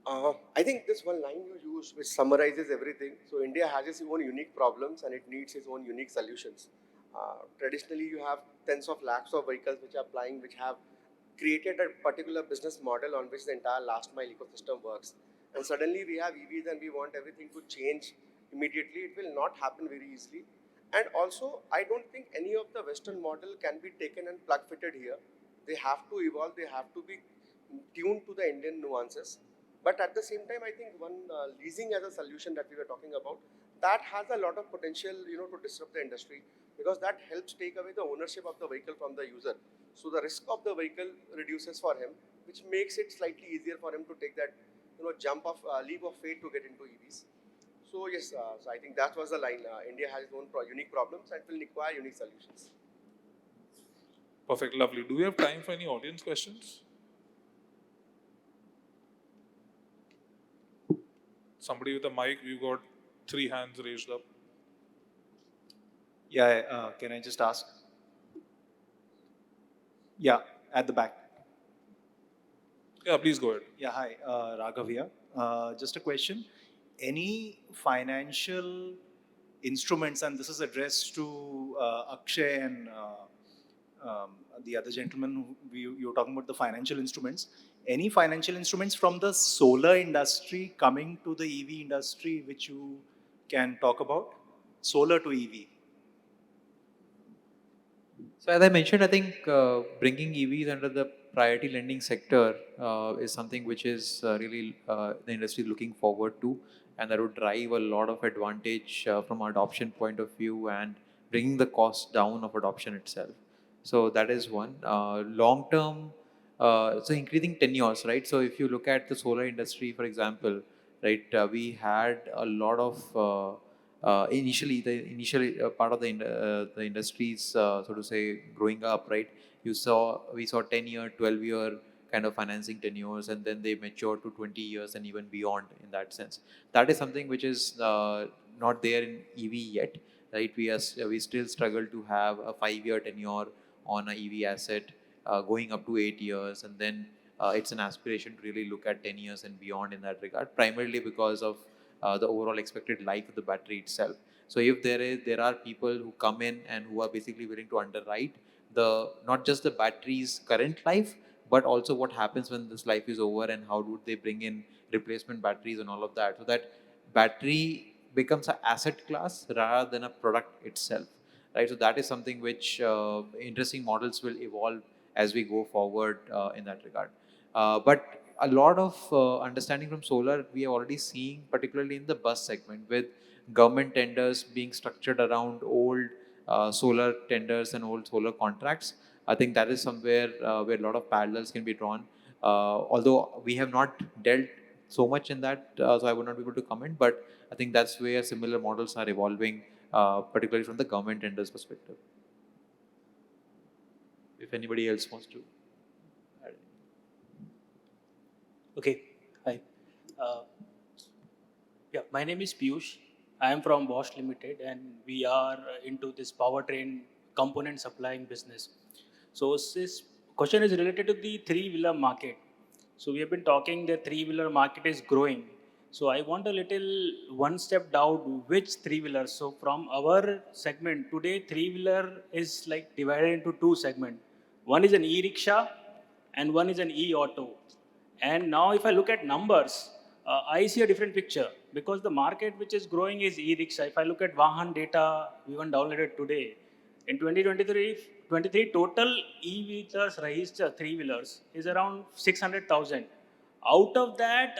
I think this one line you use, which summarizes everything. So India has its own unique problems and it needs its own unique solutions. Traditionally, you have tens of lakhs of vehicles which are flying, which have created a particular business model on which the entire last mile ecosystem works. And suddenly we have EVs and we want everything to change immediately. It will not happen very easily. And also, I don't think any of the Western model can be taken and plug fitted here. They have to evolve. They have to be tuned to the Indian nuances. But at the same time, I think leasing as a solution that we were talking about, that has a lot of potential, to disrupt the industry, because that helps take away the ownership of the vehicle from the user. So the risk of the vehicle reduces for him, which makes it slightly easier for him to take that, leap of faith to get into EVs. So yes, so I think that was the line. India has its own unique problems and will require unique solutions. Perfect, lovely. Do we have time for any audience questions? Somebody with a mic, we've got 3 hands raised up. Yeah, can I just ask? Yeah, at the back. Yeah, please go ahead. Yeah, hi, Raghav here. Just a question. Any financial instruments, and this is addressed to Akshay and the other gentleman, you were talking about the financial instruments. Any financial instruments from the solar industry coming to the EV industry which you can talk about? Solar to EV. So as I mentioned, I think bringing EVs under the priority lending sector is something which is really the industry looking forward to, and that would drive a lot of advantage from our adoption point of view and bringing the cost down of adoption itself. So that is one. Long term, so increasing tenures, right? So if you look at the solar industry, for example, right, we had a lot of initially the initial part of the industries, so to say, growing up, right? We saw 10-year, 12-year kind of financing tenures, and then they mature to 20 years and even beyond in that sense. That is something which is not there in EV yet, right? We still struggle to have a 5-year tenure on a EV asset going up to 8 years, and then it's an aspiration to really look at 10 years and beyond in that regard, primarily because of the overall expected life of the battery itself. So if there are people who come in and who are basically willing to underwrite the not just the battery's current life, but also what happens when this life is over, and how would they bring in replacement batteries and all of that, so that battery becomes an asset class rather than a product itself, right? So that is something which interesting models will evolve as we go forward in that regard. But a lot of understanding from solar we are already seeing, particularly in the bus segment, with government tenders being structured around old solar tenders and old solar contracts. I think that is somewhere where a lot of parallels can be drawn. Although we have not dealt so much in that, so I would not be able to comment. But I think that's where similar models are evolving, particularly from the government tenders perspective. If anybody else wants to add. Okay, hi. Uh, yeah, my name is Piyush. I am from Bosch Limited, and we are into this powertrain component supplying business. So this question is related to the three-wheeler market. So we have been talking the three-wheeler market is growing. So I want a little one step down, which three-wheeler. So from our segment today, three-wheeler is like divided into two segments. One is an e-rickshaw and one is an e-auto. And now if I look at numbers, I see a different picture because the market which is growing is e-rickshaw. If I look at Vahan data, we even downloaded today. In 2023, total e-wheelers registered three-wheelers is around 600,000. Out of that,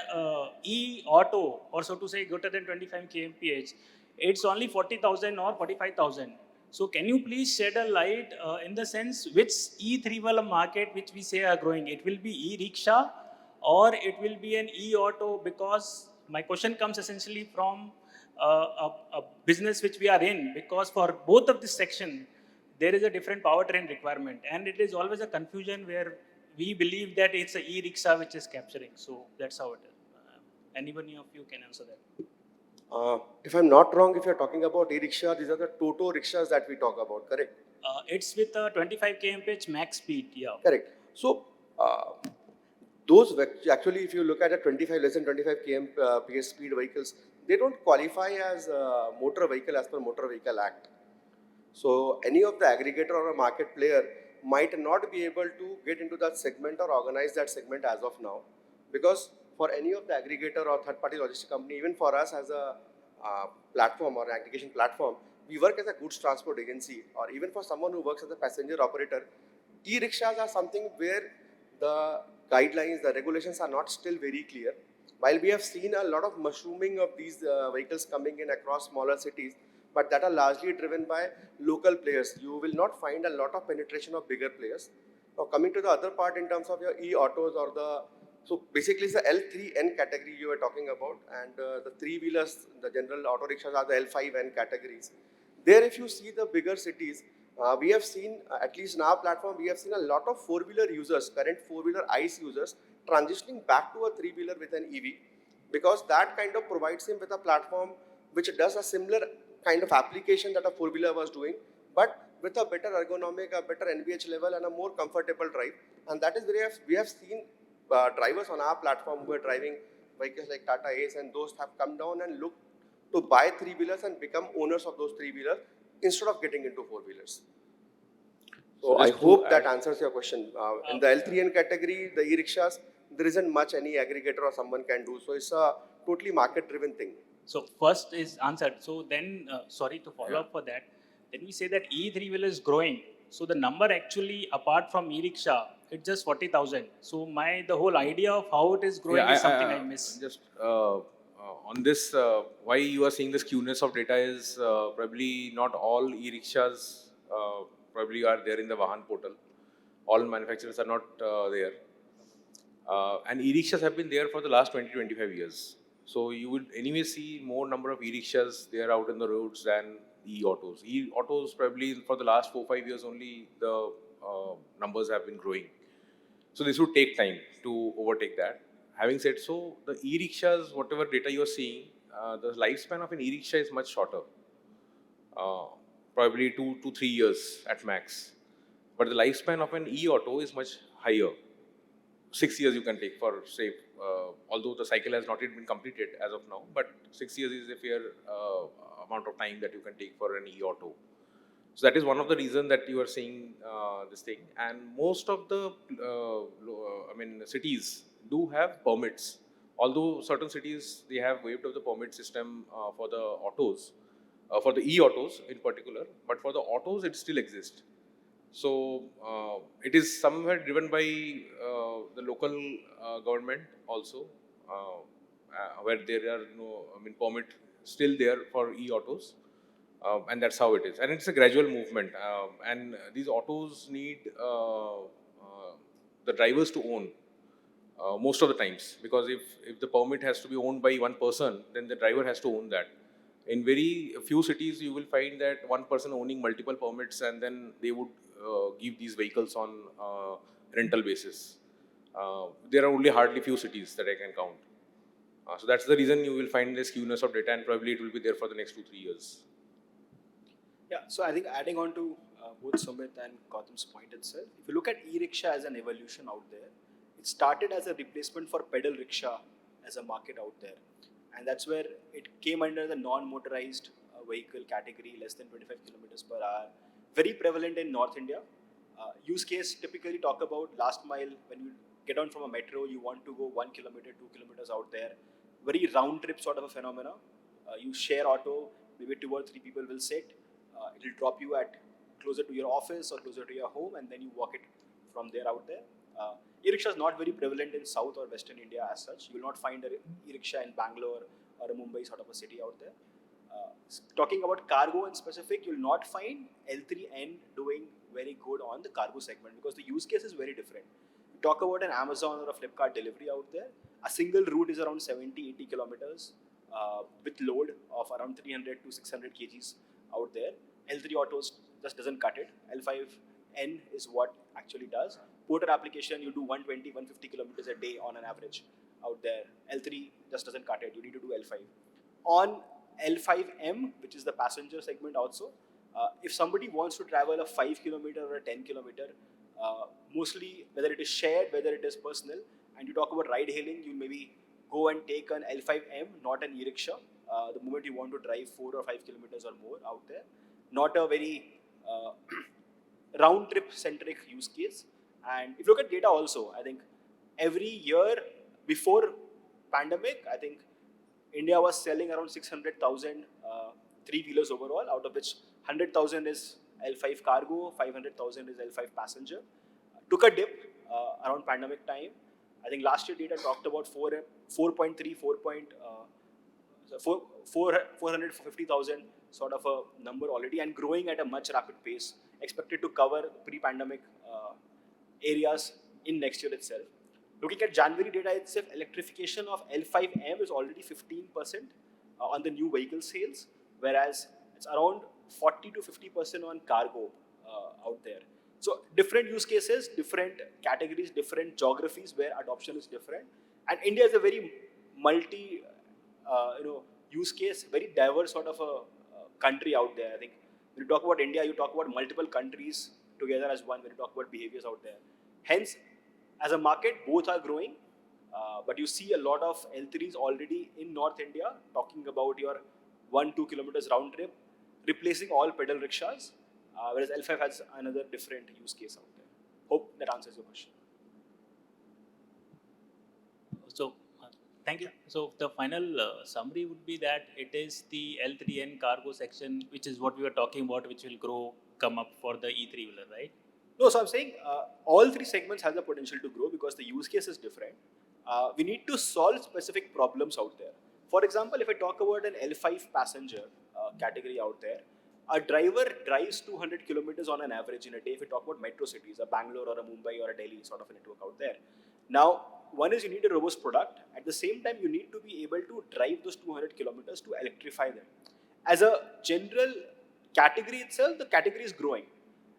e-auto, or so to say, greater than 25 kmph, it's only 40,000 or 45,000. So can you please shed a light in the sense which e-three-wheeler market which we say are growing? It will be e-rickshaw or it will be an e-auto, because my question comes essentially from a business which we are in, because for both of this section, there is a different powertrain requirement, and it is always a confusion where we believe that it's a e-rickshaw which is capturing. So that's how it is. Anybody of you can answer that? If I'm not wrong, if you're talking about e-rickshaw, these are the Toto rickshaws that we talk about, correct? It's with a 25 kmph max speed, yeah. Correct. So, those actually, if you look at a 25 less than 25 PS speed vehicles, they don't qualify as a motor vehicle as per Motor Vehicle Act. So any of the aggregator or a market player might not be able to get into that segment or organize that segment as of now, because for any of the aggregator or third-party logistic company, even for us as a platform or aggregation platform, we work as a goods transport agency, or even for someone who works as a passenger operator, e-rickshaws are something where the guidelines, the regulations are not still very clear. While we have seen a lot of mushrooming of these vehicles coming in across smaller cities, but that are largely driven by local players. You will not find a lot of penetration of bigger players. Now coming to the other part in terms of your e-autos or so basically it's the L3N category you were talking about, and the three-wheelers, the general auto rickshaws are the L5N categories. There if you see the bigger cities, we have seen, at least in our platform, we have seen a lot of four-wheeler users, current four-wheeler ICE users, transitioning back to a three-wheeler with an EV, because that kind of provides him with a platform which does a similar kind of application that a four-wheeler was doing, but with a better ergonomic, a better NVH level and a more comfortable drive. And that is where we have seen drivers on our platform who are driving vehicles like Tata Ace, and those have come down and looked to buy three-wheelers and become owners of those three-wheelers instead of getting into four-wheelers. So I hope that answers your question. In the L3N category, the e-rickshaws, there isn't much any aggregator or someone can do. So it's a totally market-driven thing. So first is answered. So then, sorry to follow up for that. Then we say that e-three-wheeler is growing. So the number actually, apart from e-rickshaw, it's just 40,000. So the whole idea of how it is growing is something I miss. Just on this, why you are seeing the skewness of data is probably not all e-rickshaws probably are there in the Vahan portal. All manufacturers are not there. And e-rickshaws have been there for the last 20-25 years. So you would anyway see more number of e-rickshaws there out in the roads than e-autos. E-autos probably for the last 4-5 years only the numbers have been growing. So this would take time to overtake that. Having said so, the e-rickshaws, whatever data you are seeing, the lifespan of an e-rickshaw is much shorter. Probably 2 to 3 years at max. but the lifespan of an e-auto is much higher. 6 years you can take for say, although the cycle has not yet been completed as of now, but 6 years is a fair amount of time that you can take for an e-auto. So that is one of the reasons that you are seeing this thing. And most of the, cities do have permits. Although certain cities, they have waived off the permit system for the autos, for the e-autos in particular, but for the autos, it still exists. So it is somewhere driven by the local government also, where there are no, permit still there for e-autos, and that's how it is. And it's a gradual movement, and these autos need the drivers to own most of the times, because if the permit has to be owned by one person, then the driver has to own that. In very few cities, you will find that one person owning multiple permits, and then they would give these vehicles on rental basis. There are only hardly few cities that I can count. So that's the reason you will find the skewness of data, and probably it will be there for the next 2-3 years. Yeah, so I think adding on to both Sumit and Gautam's point itself, if you look at e-rickshaw as an evolution out there, it started as a replacement for pedal rickshaw as a market out there. And that's where it came under the non-motorized vehicle category, less than 25 kilometers per hour. Very prevalent in North India. Use case typically talk about last mile. When you get on from a metro, you want to go 1 kilometer, 2 kilometers out there. Very round trip sort of a phenomena. You share auto, maybe 2 or 3 people will sit. It will drop you at closer to your office or closer to your home, and then you walk it from there out there. E-rickshaw is not very prevalent in South or Western India as such. You will not find a e-rickshaw in Bangalore or a Mumbai sort of a city out there. Talking about cargo in specific, you will not find L3N doing very good on the cargo segment because the use case is very different. You talk about an Amazon or a Flipkart delivery out there, a single route is around 70-80 kilometers with load of around 300 to 600 kgs out there. L3 autos just doesn't cut it. L5N is what actually does. Porter application, you do 120, 150 kilometers a day on an average out there. L3 just doesn't cut it. You need to do L5. On L5M, which is the passenger segment also, if somebody wants to travel a 5 kilometer or a 10 kilometer, mostly whether it is shared, whether it is personal, and you talk about ride hailing, you maybe go and take an L5M, not an e-rickshaw. The moment you want to drive 4 or 5 kilometers or more out there, not a very round trip centric use case. And if you look at data also, I think every year before pandemic, I think India was selling around 600,000 three-wheelers overall, out of which 100,000 is L5 cargo, 500,000 is L5 passenger. Took a dip around pandemic time. I think last year data talked about 450,000 sort of a number already, and growing at a much rapid pace, expected to cover pre-pandemic areas in next year itself. Looking at January data itself, electrification of L5M is already 15% on the new vehicle sales, whereas it's around 40 to 50% on cargo out there. So different use cases, different categories, different geographies where adoption is different. And India is a very multi, use case, very diverse sort of a country out there. I think when you talk about India, you talk about multiple countries together as one when you talk about behaviors out there. Hence, as a market, both are growing, but you see a lot of L3s already in North India talking about your 1-2 kilometers round trip, replacing all pedal rickshaws, whereas L5 has another different use case out there. Hope that answers your question. So, thank you. So, the final summary would be that it is the L3N cargo section, which is what we were talking about, which will come up for the E3 wheeler, right? No, so I'm saying all three segments have the potential to grow because the use case is different. We need to solve specific problems out there. For example, if I talk about an L5 passenger category out there, a driver drives 200 kilometers on an average in a day. If we talk about metro cities, a Bangalore or a Mumbai or a Delhi sort of a network out there. Now, one is you need a robust product. At the same time, you need to be able to drive those 200 kilometers to electrify them. As a general category itself, the category is growing.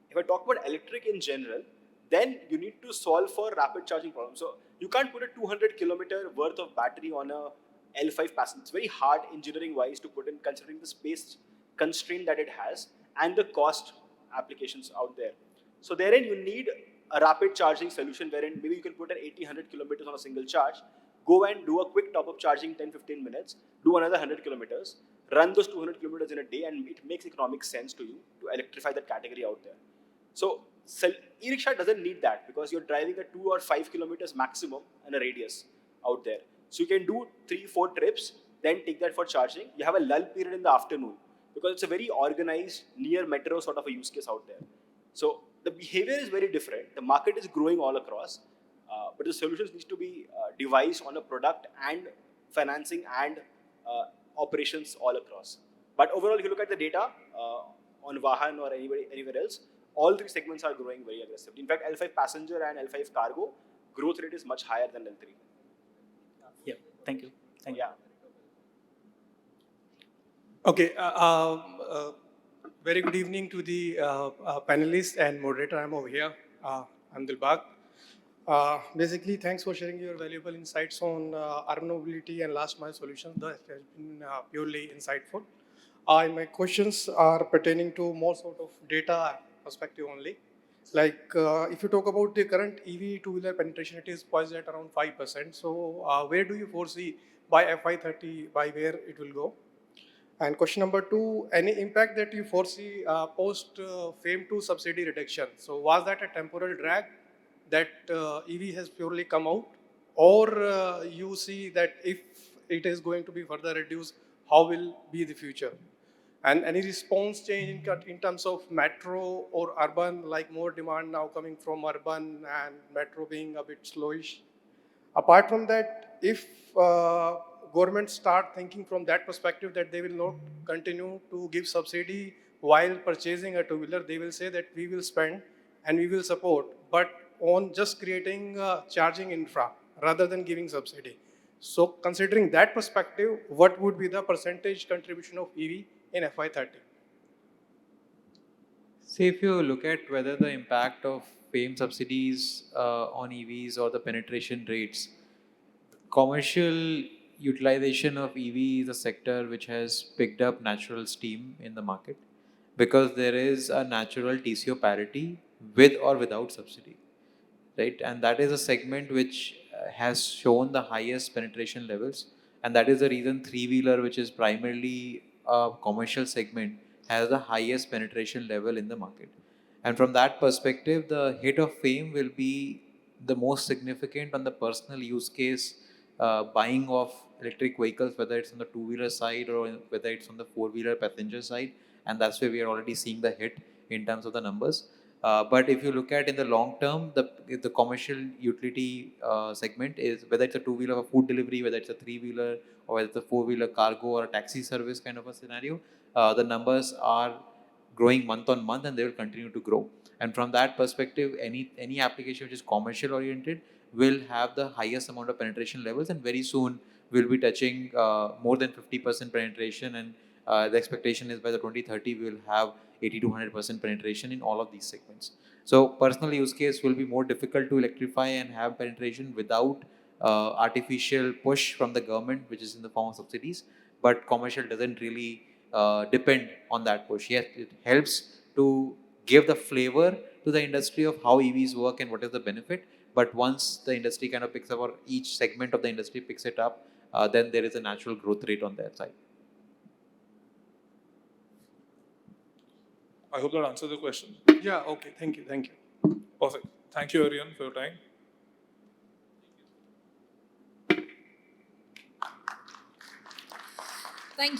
If I talk about electric in general, then you need to solve for rapid charging problems. So you can't put a 200 kilometer worth of battery on a L5 passenger. It's very hard engineering wise to put in, considering the space constraint that it has and the cost applications out there. So therein you need a rapid charging solution wherein maybe you can put an 80-100 kilometers on a single charge, go and do a quick top-up charging 10-15 minutes, do another 100 kilometers, run those 200 kilometers in a day, and it makes economic sense to you to electrify that category out there. So e-rickshaw doesn't need that because you're driving at 2 or 5 kilometers maximum in a radius out there. So you can do 3-4 trips, then take that for charging. You have a lull period in the afternoon because it's a very organized, near metro sort of a use case out there. So the behavior is very different. The market is growing all across, but the solutions need to be devised on a product and financing and operations all across. But overall, if you look at the data on Vahan or anywhere else, all three segments are growing very aggressively. In fact, L5 passenger and L5 cargo growth rate is much higher than L3. Yeah, thank you. Thank you. Yeah. Okay, very good evening to the panelists and moderator. I'm over here. I'm Dilbag. Basically, thanks for sharing your valuable insights on urban mobility and last mile solutions. That has been purely insightful. My questions are pertaining to more sort of data perspective only. Like if you talk about the current EV two-wheeler penetration, it is poised at around 5%. So where do you foresee by FY30, by where it will go? And question number 2, any impact that you foresee post FAME 2 subsidy reduction? So was that a temporal drag that EV has purely come out, or you see that if it is going to be further reduced, how will be the future? And any response change in terms of metro or urban, like more demand now coming from urban and metro being a bit slowish? Apart from that, if governments start thinking from that perspective that they will not continue to give subsidy while purchasing a two-wheeler, they will say that we will spend and we will support, but on just creating charging infra rather than giving subsidy. So considering that perspective, what would be the percentage contribution of EV in FY30? See, if you look at whether the impact of FAME subsidies on EVs or the penetration rates, commercial utilization of EV is a sector which has picked up natural steam in the market because there is a natural TCO parity with or without subsidy, right? And that is a segment which has shown the highest penetration levels, and that is the reason three-wheeler, which is primarily a commercial segment, has the highest penetration level in the market. And from that perspective, the hit of FAME will be the most significant on the personal use case buying of electric vehicles, whether it's on the two-wheeler side or whether it's on the four-wheeler passenger side, and that's where we are already seeing the hit in terms of the numbers. But if you look at in the long term, the commercial utility segment is whether it's a two-wheeler or food delivery, whether it's a three-wheeler or whether it's a four-wheeler cargo or a taxi service kind of a scenario, the numbers are growing month on month and they will continue to grow. And from that perspective, any application which is commercial oriented will have the highest amount of penetration levels, and very soon we'll be touching more than 50% penetration, and the expectation is by the 2030 we will have 80 to 100% penetration in all of these segments. So personal use case will be more difficult to electrify and have penetration without artificial push from the government, which is in the form of subsidies, but commercial doesn't really depend on that push. Yes, it helps to give the flavor to the industry of how EVs work and what is the benefit. But once the industry kind of picks up, or each segment of the industry picks it up, then there is a natural growth rate on their side. I hope that answers the question. Yeah, okay, thank you. Perfect. Thank you, Aryan, for your time. Thank you.